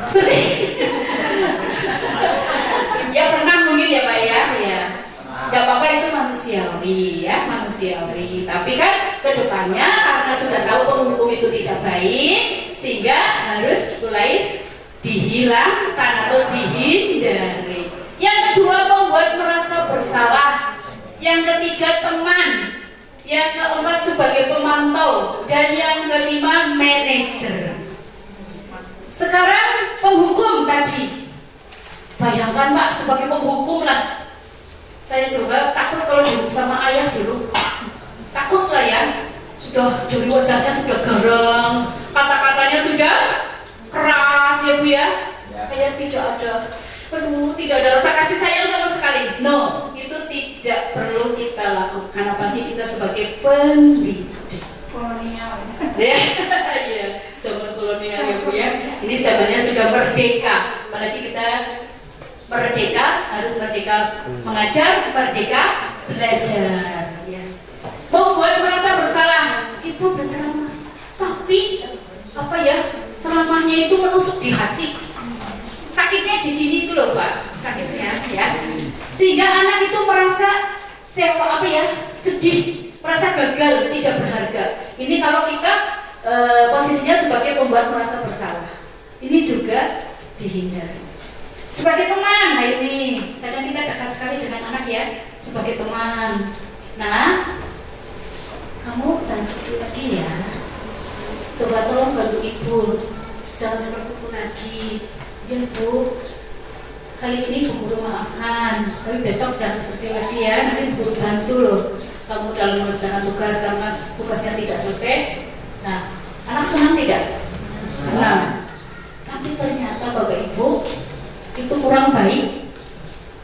Sering. Ya pernah mungkin ya Pak ya. Ya. Gak apa-apa, itu manusiawi ya, manusiawi. Tapi kan kedepannya karena sudah tahu penghukum itu tidak baik, sehingga harus mulai dihilangkan atau dihindari. Yang kedua, membuat merasa bersalah. Yang ketiga, teman. Yang keempat, sebagai pemantau. Dan yang kelima, manajer. Sekarang penghukum tadi. Bayangkan Pak, sebagai penghukum lah. Saya juga takut kalau dihukum sama ayah dulu. Takut lah ya. Sudah dari wajahnya sudah garang, kata-katanya sudah keras ya Bu ya. Kayak tidak ada rasa kasih sayang sama sekali. No, itu tidak perlu kita lakukan. Apalagi kita sebagai pendidik. Kolonial. Ya, iya, zaman kolonial ya Bu ya. Ini zamannya sudah merdeka. Apalagi kita merdeka, harus merdeka mengajar, merdeka belajar. Ya. Membuat merasa bersalah, itu bersalah. Tapi apa ya? Ceramahnya itu menusuk di hati. Sakitnya di sini itu loh Pak, sakitnya ya. Sehingga anak itu merasa sedih, merasa gagal, tidak berharga. Ini kalau kita posisinya sebagai pembuat merasa bersalah. Ini juga dihindari. Sebagai teman, nah ini kadang kita dekat sekali dengan anak ya, sebagai teman. Nah, kamu jangan seperti lagi ya. Coba tolong bantu ibu, jangan seperti itu lagi. Ya Bu, kali ini Bu Guru maafkan, tapi besok jangan seperti lagi ya. Nanti Bu Guru bantu loh kamu dalam melaksanakan tugas karena tugasnya tidak selesai. Nah, anak senang tidak? Senang. Tapi ternyata Bapak Ibu itu kurang baik.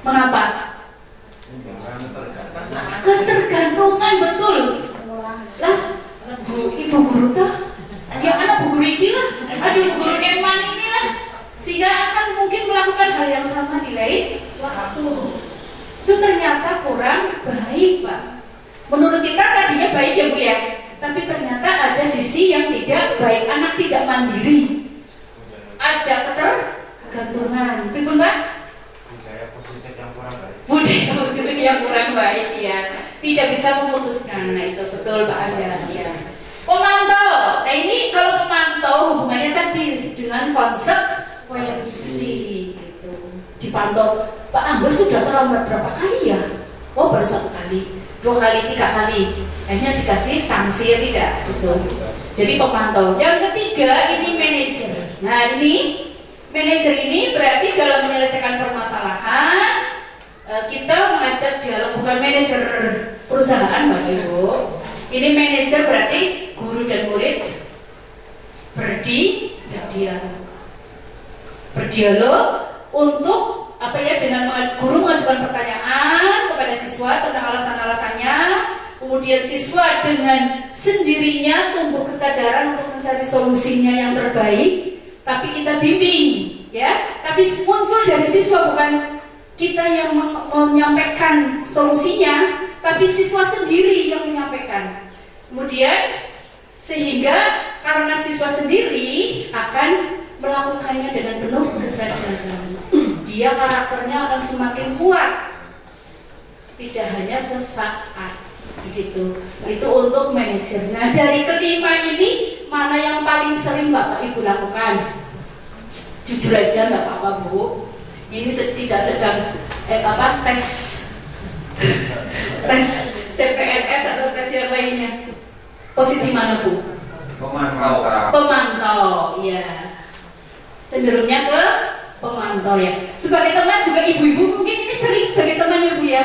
Mengapa? Ketergantungan, betul. Lah, ibu guru tuh, ya anak bu guru ini lah, aduh bu guru Eman ini lah, sehingga akan mungkin melakukan hal yang sama di lain waktu. Itu ternyata kurang baik Pak. Menurut kita tadinya baik ya Bu ya, tapi ternyata ada sisi yang tidak baik. Anak tidak mandiri, ada ketergantungan. Betul Mbak? Budaya positif yang kurang baik. Budaya positif yang kurang baik ya, tidak bisa memutuskan. Nah itu betul Pak Anda ya. Pemantau. Nah ini kalau pemantau hubungannya tadi dengan konsep koerensi gitu. Dipantau, Pak Angga sudah terlambat berapa kali ya? Oh baru 1 kali, 2 kali, 3 kali. Akhirnya dikasih sanksi ya tidak? Betul. Jadi pemantau. Yang ketiga ini manajer. Nah ini manajer ini berarti dalam menyelesaikan permasalahan kita mengajak dialog, bukan manajer perusahaan Bapak Ibu. Ini manajer berarti guru dan murid berdialog untuk apa ya, dengan guru mengajukan pertanyaan kepada siswa tentang alasan-alasannya, kemudian siswa dengan sendirinya tumbuh kesadaran untuk mencari solusinya yang terbaik, tapi kita bimbing ya, tapi muncul dari siswa, bukan kita yang menyampaikan solusinya, tapi siswa sendiri yang menyampaikan. Kemudian sehingga karena siswa sendiri akan melakukannya dengan penuh kesadaran, dia karakternya akan semakin kuat, tidak hanya sesaat begitu. Itu untuk manajer. Nah dari kelima ini mana yang paling sering Bapak Ibu lakukan? Jujur aja nggak apa-apa Bu, ini tidak sedang tes CPNS atau tes yang lainnya. Posisi mana Bu? Pemantau, ya. Cenderungnya ke pemantau ya. Sebagai teman juga ibu-ibu mungkin ini sering sebagai teman ya Bu ya.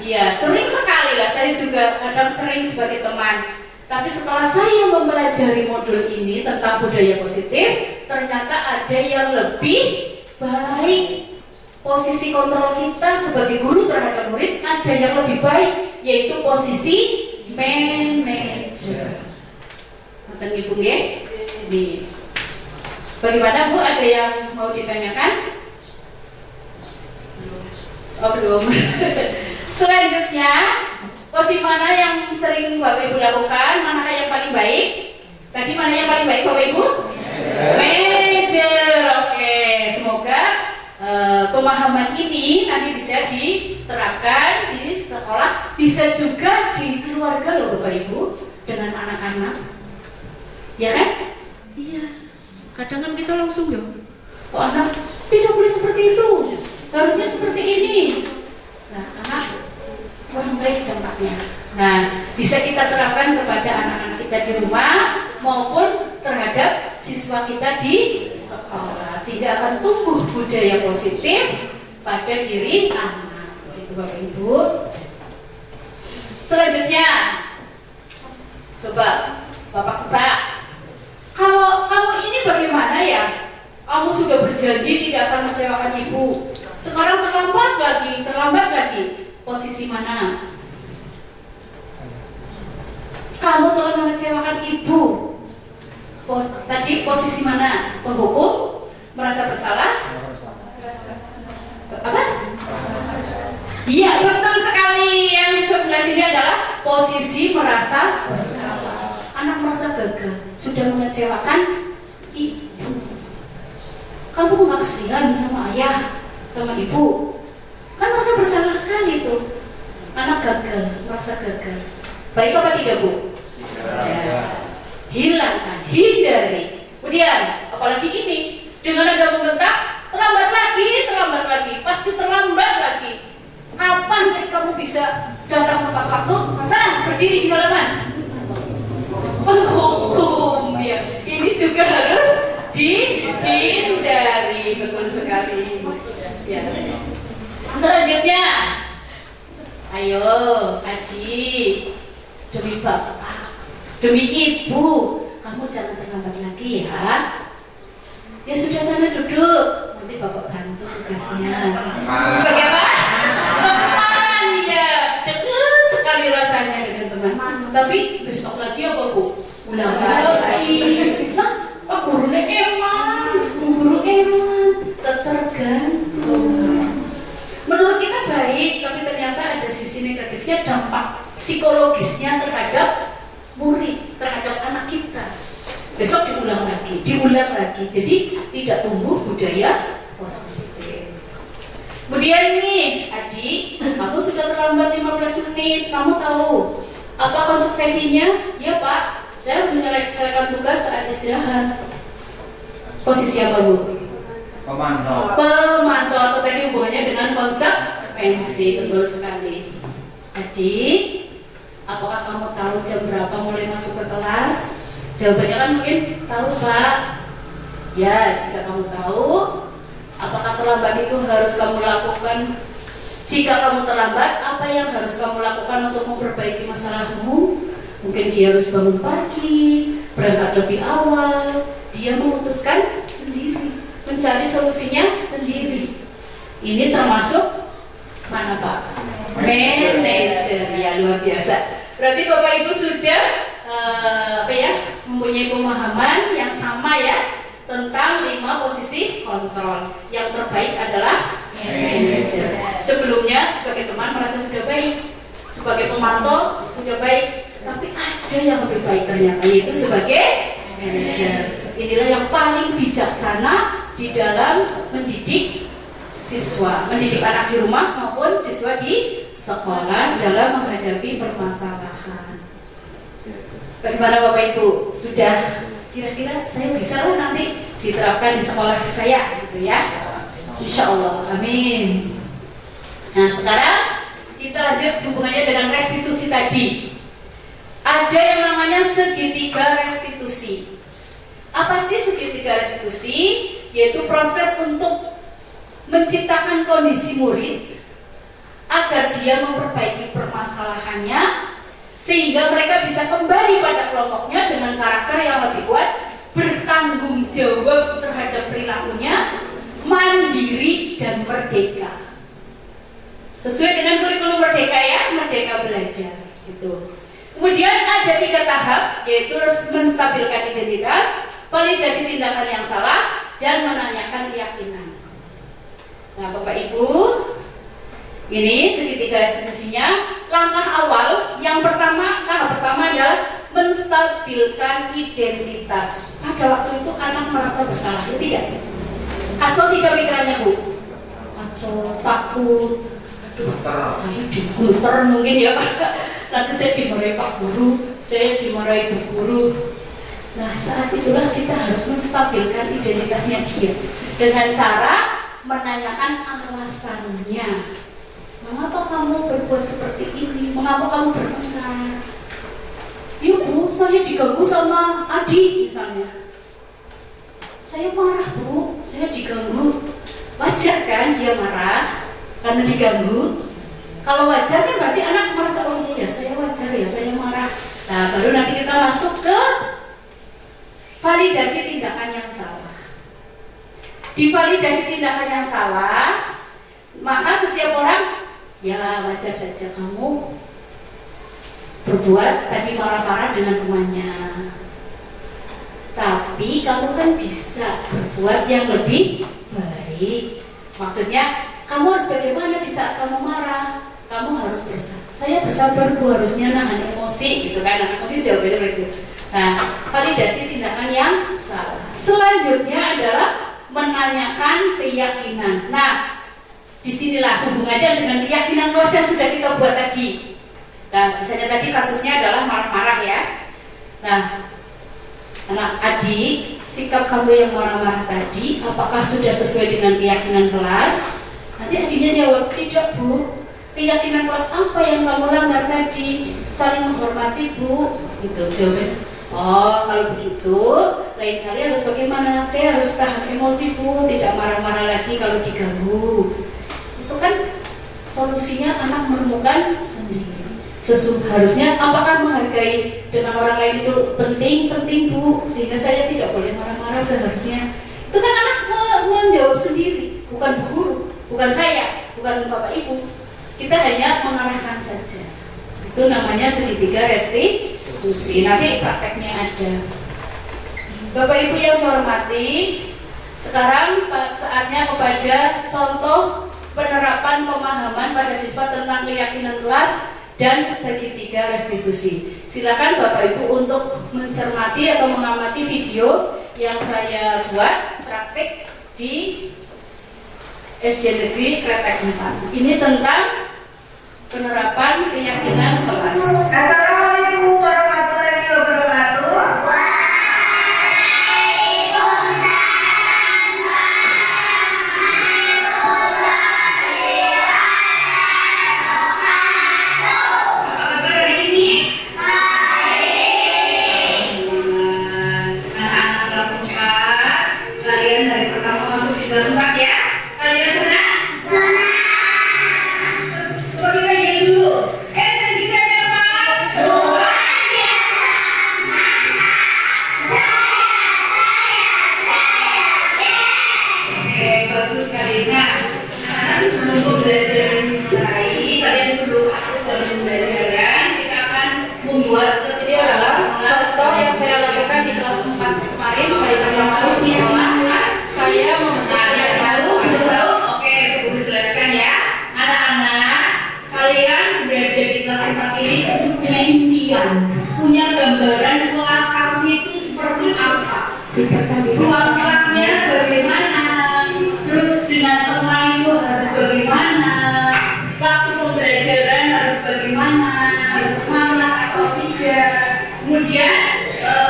Iya, sering sekali lah. Saya juga kadang sering sebagai teman. Tapi setelah saya mempelajari modul ini tentang budaya positif, ternyata ada yang lebih baik. Posisi kontrol kita sebagai guru terhadap murid ada yang lebih baik, yaitu posisi manajer. Nonton Ibu ya? Bagaimana Bu? Ada yang mau ditanyakan? Oh belum. Selanjutnya, posisi mana yang sering Bapak Ibu lakukan? Mana yang paling baik? Tadi mana yang paling baik Bapak Ibu? Manajer. Oke, semoga pemahaman ini nanti bisa diterapkan di sekolah, bisa juga di keluarga loh Bapak Ibu, dengan anak-anak. Ya kan? Iya. Kadang kan kita langsung ya, oh anak tidak boleh seperti itu, harusnya seperti ini. Nah, anak kurang baik dampaknya. Nah, bisa kita terapkan kepada anak-anak kita di rumah maupun terhadap siswa kita di sekolah, sehingga akan tumbuh budaya positif pada diri anak. Itu Bapak Ibu. Selanjutnya, coba Bapak tebak. Kalau kamu ini bagaimana ya? Kamu sudah berjanji tidak akan mengecewakan ibu. Sekarang terlambat lagi. Posisi mana? Kamu telah mengecewakan ibu. Tadi posisi mana? Penghukum? Merasa bersalah? Apa? Iya, betul sekali. Yang sebelah sini adalah posisi merasa bersalah. Anak merasa gagal, sudah mengecewakan ibu. Kamu nggak kasihan sama ayah, sama ibu? Kan merasa bersalah sekali tuh. Anak gagal, merasa gagal. Baik apa tidak Bu? Ya. Hilangkan, hindari. Kemudian, apalagi ini, dengan ada membentak, terlambat lagi, pasti terlambat lagi. Kapan sih kamu bisa datang tepat waktu? Sana, berdiri di halaman. Penghukum ya, ini juga harus dihindari, betul sekali ya. Selanjutnya, ayo Aji, demi bapak, demi ibu, kamu jangan terlambat lagi ya. Ya sudah, sana duduk, nanti bapak bantu tugasnya. Sebagai apa? Teman ya, deket sekali rasanya dengan teman. Tapi besok lagi apa Bu? Ulang lagi. Nah, Pak gurunya guru eman, tergantung. Menurut kita baik, tapi ternyata ada sisi negatifnya, dampak psikologisnya terhadap murid, terhadap anak kita. Besok diulang lagi. Jadi tidak tumbuh budaya positif. Kemudian nih, adik, kamu sudah terlambat 15 menit. Kamu tahu apa konsekuensinya? Ya Pak, saya menyelesaikan tugas saat istirahat. Posisi apa Bu? Pemantau. Pemantau, atau tadi hubungannya dengan konsekuensi. Betul sekali. Adik, apakah kamu tahu jam berapa mulai masuk ke kelas? Jawabannya kan mungkin tahu Pak. Ya, jika kamu tahu, apakah terlambat itu harus kamu lakukan? Jika kamu terlambat, apa yang harus kamu lakukan untuk memperbaiki masalahmu? Mungkin dia harus bangun pagi, berangkat lebih awal. Dia memutuskan sendiri, mencari solusinya sendiri. Ini termasuk mana Pak? Manajer. Ya, luar biasa. Berarti Bapak Ibu sudah mempunyai pemahaman yang sama ya tentang 5 posisi kontrol. Yang terbaik adalah manajer. Sebelumnya sebagai teman merasa sudah baik, sebagai pemantau sudah baik, tapi ada yang lebih baik ternyata, yaitu sebagai manajer. Inilah yang paling bijaksana di dalam mendidik siswa, mendidik anak di rumah maupun siswa di sekolah dalam menghadapi permasalahan. Bagaimana Bapak Ibu? Sudah kira-kira saya bisa nanti diterapkan di sekolah saya gitu ya? Insya Allah, amin. Nah sekarang kita lanjut hubungannya dengan restitusi tadi. Ada yang namanya segitiga restitusi. Apa sih segitiga restitusi? Yaitu proses untuk menciptakan kondisi murid agar dia memperbaiki permasalahannya, sehingga mereka bisa kembali pada kelompoknya dengan karakter yang lebih kuat, bertanggung jawab terhadap perilakunya, mandiri dan merdeka. Sesuai dengan kurikulum merdeka ya, merdeka belajar. Gitu. Kemudian ada 3 tahap, yaitu menstabilkan identitas, validasi tindakan yang salah, dan menanyakan keyakinan. Nah Bapak Ibu, ini segitiga restitusinya. Langkah awal yang pertama, tahap pertama adalah menstabilkan identitas. Pada waktu itu anak merasa bersalah, tidak? Kacau tidak pikirannya Bu? Kacau, takut, aduh, saya digunter mungkin ya Pak. Nanti saya dimarahi Pak Guru, saya dimarahi Bu Guru. Nah saat itulah kita harus menstabilkan identitasnya dia dengan cara menanyakan alasannya. Mengapa kamu berbuat seperti ini? Mengapa kamu bertengkar? Ya Bu, saya diganggu sama adik misalnya. Saya marah Bu, saya diganggu. Wajar kan dia marah karena diganggu? Kalau wajar kan berarti anak merasa, oh iya saya wajar ya, saya marah. Nah baru nanti kita masuk ke validasi tindakan yang salah. Di validasi tindakan yang salah, maka setiap orang, ya wajar saja kamu berbuat tadi marah-marah dengan temannya, tapi kamu kan bisa berbuat yang lebih baik. Maksudnya kamu harus bagaimana di saat kamu marah? Kamu harus bersabar. Saya bersabar Bu, harusnya nahan emosi gitu kan. Anak mungkin jawabannya begitu. Nah, validasi tindakan yang salah. Selanjutnya adalah menanyakan keyakinan. Nah, disinilah hubungannya dengan keyakinan kelas yang sudah kita buat tadi. Nah, misalnya tadi kasusnya adalah marah-marah ya. Nah, anak adik, sikap kamu yang marah-marah tadi, apakah sudah sesuai dengan keyakinan kelas? Nanti adiknya jawab, tidak Bu. Keyakinan kelas apa yang kamu langgar tadi? Saling menghormati Bu. Gitu jawabannya. Oh, kalau begitu, lain kali harus bagaimana? Saya harus tahan emosi Bu, tidak marah-marah lagi kalau diganggu. Itu kan solusinya anak menemukan sendiri. Harusnya apakah menghargai dengan orang lain itu penting Bu, sehingga saya tidak boleh marah-marah seharusnya. Itu kan anak menjawab sendiri, bukan Bu Guru, bukan saya, bukan Bapak Ibu. Kita hanya mengarahkan saja. Itu namanya segitiga restitusi. Nanti prakteknya ada. Bapak Ibu yang saya hormati, sekarang saatnya kepada contoh penerapan pemahaman pada siswa tentang keyakinan kelas dan segitiga restitusi. Silakan Bapak Ibu untuk mencermati atau mengamati video yang saya buat praktik di SD Negeri Kretek 4. Ini tentang penerapan keyakinan kelas. Assalamualaikum warahmatullahi wabarakatuh. Punya gambaran kelas kamu itu seperti apa? Ruang kelasnya bagaimana? Terus dengan teman itu harus bagaimana? Waktu pembelajaran harus bagaimana? Harus semangat atau tidak? Kemudian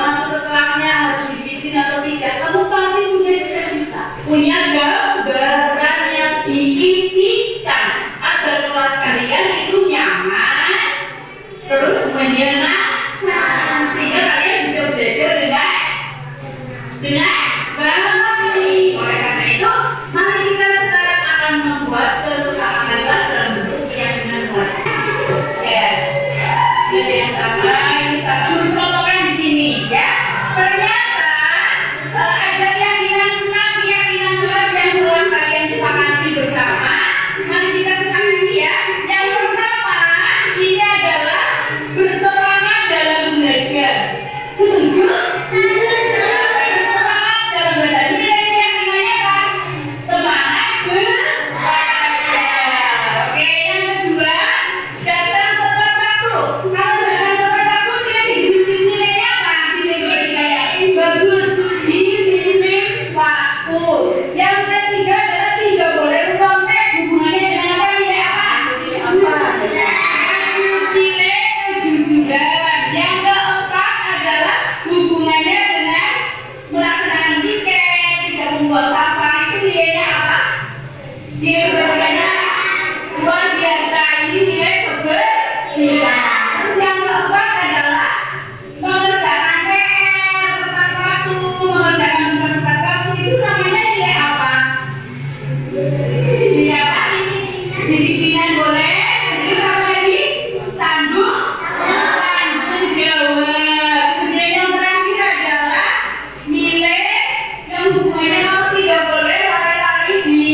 masuk ke kelasnya harus disiplin atau tidak? Kamu pasti punya cita-cita, punya gambaran yang diimpikan agar kelas kalian itu nyaman, terus kemudian sehingga kalian bisa belajar dengan baik. Oleh karena itu, mari kita sekarang akan membuat kesepakatan dalam bentuk keyakinan kelas. Ya, jadi yang sama ini satu kelompokkan di sini. Ya, ternyata ada keyakinan kelas yang telah kalian sepakati bersama. Mari kita sepakati ya. Yang pertama, ini adalah bersemangat dalam belajar. Setuju? Bersemangat dalam belajar. Ini keyakinannya apa? Semangat belajar. Oke, yang kedua, datang tepat waktu. Kalau datang tepat waktu, kita disiplin nilainya apa? Nilai bagus, disiplin waktu. Yang ketiga adalah tidak boleh kontak. Hubungannya dengan apa? Nilai apa? Nilai kejujuran. Yang keempat adalah hubungannya dengan melaksanakan tiket, tidak membuang sampah. Itu nilainya apa? Nilai kebersihan. Luar biasa, ini nilai kebersihan. Terus yang keempat adalah mengerjakan PR tepat waktu, mengerjakan tugas tepat waktu. Itu namanya nilai apa? Nilai apa? Disiplinan boleh. Itu apa lagi? Tanggung jawab. Kemudian yang terakhir adalah nilai yang hubungannya kalau tidak boleh lari-lari di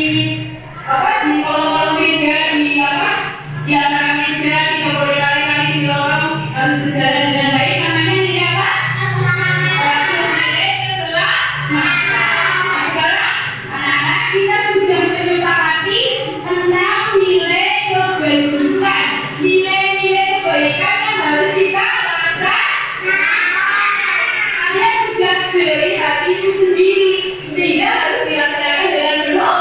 kolom-kolom meja, di antara meja, tidak boleh lari-lari di lorong, harus berjalan dengan baik. Namanya nilai apa? Nilai keselamatan. Sekarang anak-anak kita sudah menyepakati tentang nilai kebajikan, nilai-nilai kebaikan yang harus kita laksanakan. Kalian sudah dari hatimu sendiri, sehingga harus dilaksanakan dengan penuh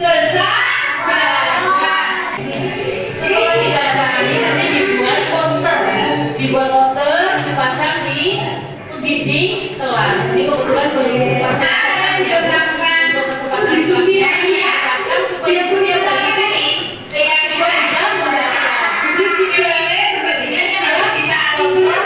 kesadaran. Setelah ditandatangani nanti dibuat poster dipasang di dinding kelas. Ini kebetulan boleh dipasang untuk kesempatan Diskusi kelasnya hari ini ya. dipasang supaya setiap hari siswa bisa membaca. Berarti ini adalah contoh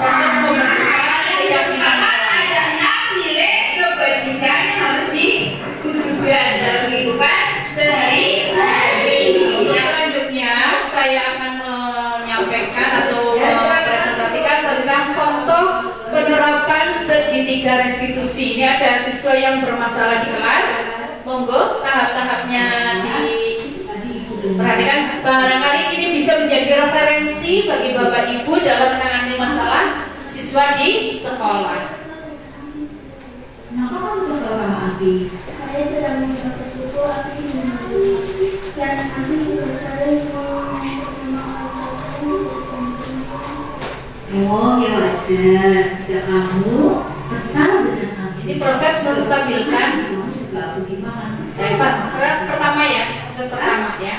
proses pembentukan keyakinan kelas. Nilai kebajikan yang harus diwujudkan dalam kehidupan sehari-hari. Untuk selanjutnya saya akan menyampaikan atau mempresentasikan tentang contoh penerapan segitiga restitusi. Ini ada siswa yang bermasalah di kelas. Monggo tahap-tahapnya diperhatikan. Barangkali ini bisa menjadi referensi bagi Bapak Ibu dalam menangani masalah siswa di sekolah. Kenapa kamu kesel sama Abi? Saya sedang membaca buku Abi dan Abi sudah sering ngomong sama orang Oh, ya wajar. Jika kamu kesal dengan kami. Ini proses menstabilkan. Juga bagaimana? Pertama ya, proses pertama ya.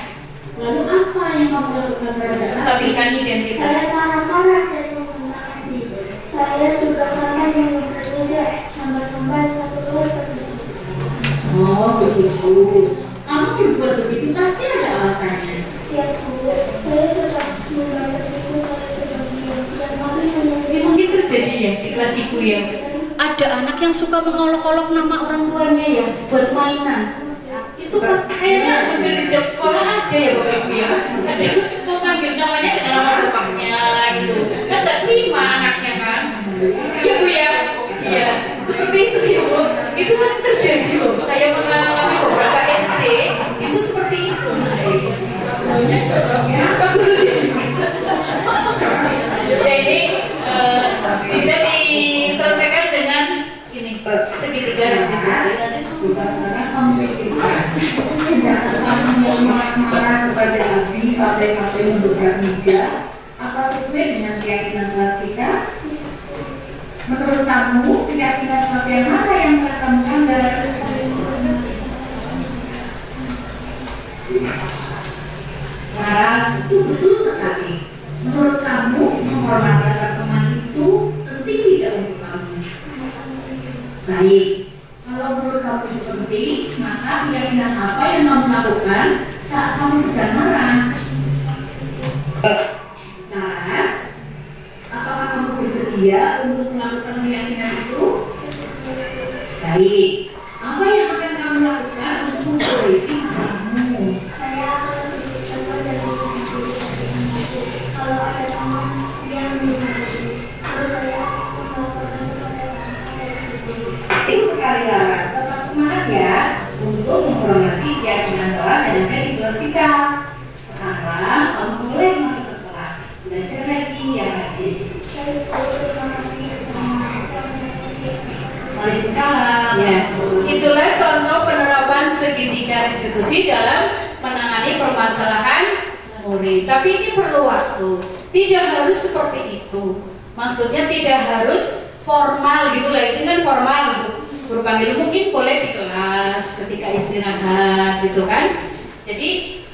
Lalu apa yang kamu lakukan terhadap Menstabilkan Saya identitas. marah-marah dan menghadapi. Saya juga sama dengan berbeda sampai satu kali terjadi. Oh, begitu. Kamu berbuat begitu pasti ada alasannya. Ya Bu, saya tetap membayar itu saya tetap diam dan kami Ini mungkin terjadi ya di kelas ibu ya. Ada anak yang suka mengolok-olok nama orang tuanya ya buat mainan. Itu pasti kayaknya hampir di setiap sekolah ada ya Bapak Ibu ya. Ada mau panggil namanya dengan nama bapaknya gitu. Kan nggak terima anaknya kan. Iya Bu ya. Iya, seperti itu ya Bu. Itu sering terjadi loh. Saya mengalami beberapa SD itu seperti itu. Pak gurunya juga. Ya ini bisa diselesaikan dengan ini segitiga restitusi. Marah kepada Abi sampai mendobrak meja. Apa sesuai dengan keyakinan kelas kita? Menurut kamu, keyakinan kelas yang mana yang telah kamu anggar? Laras, itu betul sekali. Menurut kamu, menghormati antar teman itu penting tidak untuk kamu? Baik, kalau menurut kamu itu penting, maka keyakinan apa yang kamu lakukan saat kamu sedang marah? Laras, apakah kamu bersedia untuk melakukan keyakinan itu? Baik, apa yang akan kamu lakukan untuk memperbaiki kamu? saya akan lebih teman dan lebih baik. Kalau ada teman yang dimarahi, lalu saya akan melaporkan kepada Penting sekali Laras, tetap semangat ya untuk menghormati keyakinan kelas yang ada di kelas kita. Sekarang kamu boleh masuk ke kelas, belajar lagi yang rajin. saya terima kasih sama Waalaikumsalam. Ya, itulah contoh penerapan segitiga restitusi dalam menangani permasalahan murid. Tapi ini perlu waktu. Tidak harus seperti itu. Maksudnya tidak harus formal gitu lah. Itu kan formal gitu. Guru panggil mungkin boleh di kelas ketika istirahat gitu kan. Jadi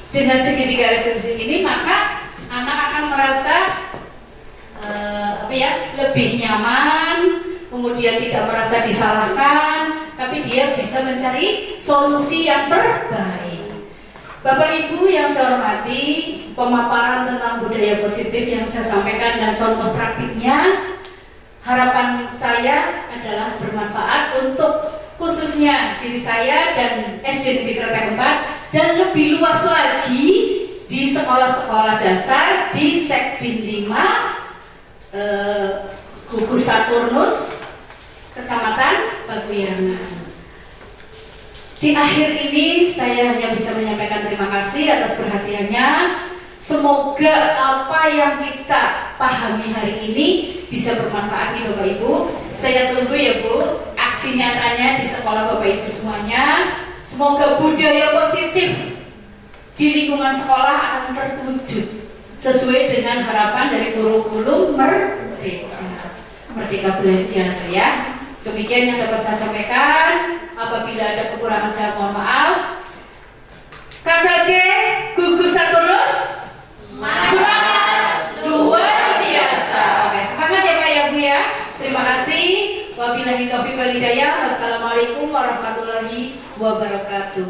dengan segitiga restitusi ini maka anak akan merasa lebih nyaman, kemudian tidak merasa disalahkan, tapi dia bisa mencari solusi yang terbaik. Bapak Ibu yang saya hormati, pemaparan tentang budaya positif yang saya sampaikan dan contoh praktiknya, harapan saya adalah bermanfaat untuk khususnya diri saya dan SD Negeri Kereta Keempat dan lebih luas lagi di sekolah-sekolah dasar di Sekbin 5 Gugus Saturnus Kecamatan Paguyangan. Di akhir ini saya hanya bisa menyampaikan terima kasih atas perhatiannya. Semoga apa yang kita pahami hari ini bisa bermanfaat nih Bapak Ibu. Saya tunggu ya Bu aksi nyatanya di sekolah Bapak Ibu semuanya. Semoga budaya positif di lingkungan sekolah akan terwujud sesuai dengan harapan dari kurikulum Merdeka Belajar ya. Demikian yang dapat saya sampaikan. Apabila ada kekurangan saya mohon maaf. KKG Gugus Saturnus semangat luar biasa. Oke, semangat ya Pak ya Bu ya. Terima kasih. Wabillahi taufiq wal hidayah. Wassalamualaikum warahmatullahi wabarakatuh.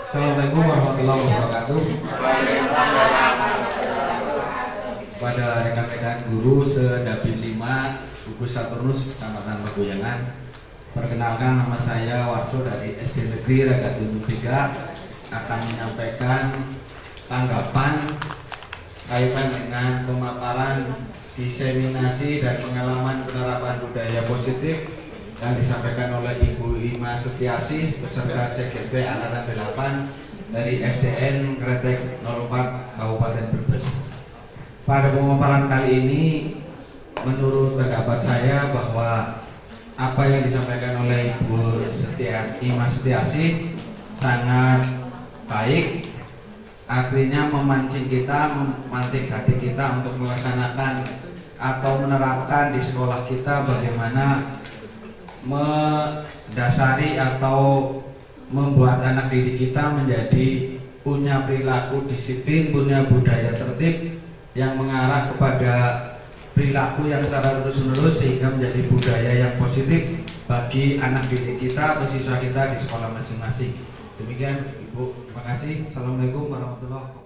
Assalamualaikum warahmatullahi wabarakatuh. Pada rekan-rekan guru se-Dapil 5 Gugus Saturnus Kecamatan Paguyangan, perkenalkan nama saya Warso dari SD Negeri Ragatunung 3 akan menyampaikan tanggapan kaitan dengan pemaparan diseminasi dan pengalaman penerapan budaya positif yang disampaikan oleh Ibu Ima Setiasih beserta CGP Angkatan 8 dari SDN Kretek 04 Kabupaten Brebes. Pada pemaparan kali ini, menurut pendapat saya bahwa apa yang disampaikan oleh Ibu Ima Setiasih sangat baik, artinya memancing kita, memantik hati kita untuk melaksanakan atau menerapkan di sekolah kita bagaimana mendasari atau membuat anak didik kita menjadi punya perilaku disiplin, punya budaya tertib yang mengarah kepada perilaku yang secara terus-menerus sehingga menjadi budaya yang positif bagi anak didik kita atau siswa kita di sekolah masing-masing. Demikian Ibu, terima kasih. Assalamualaikum warahmatullahi wabarakatuh.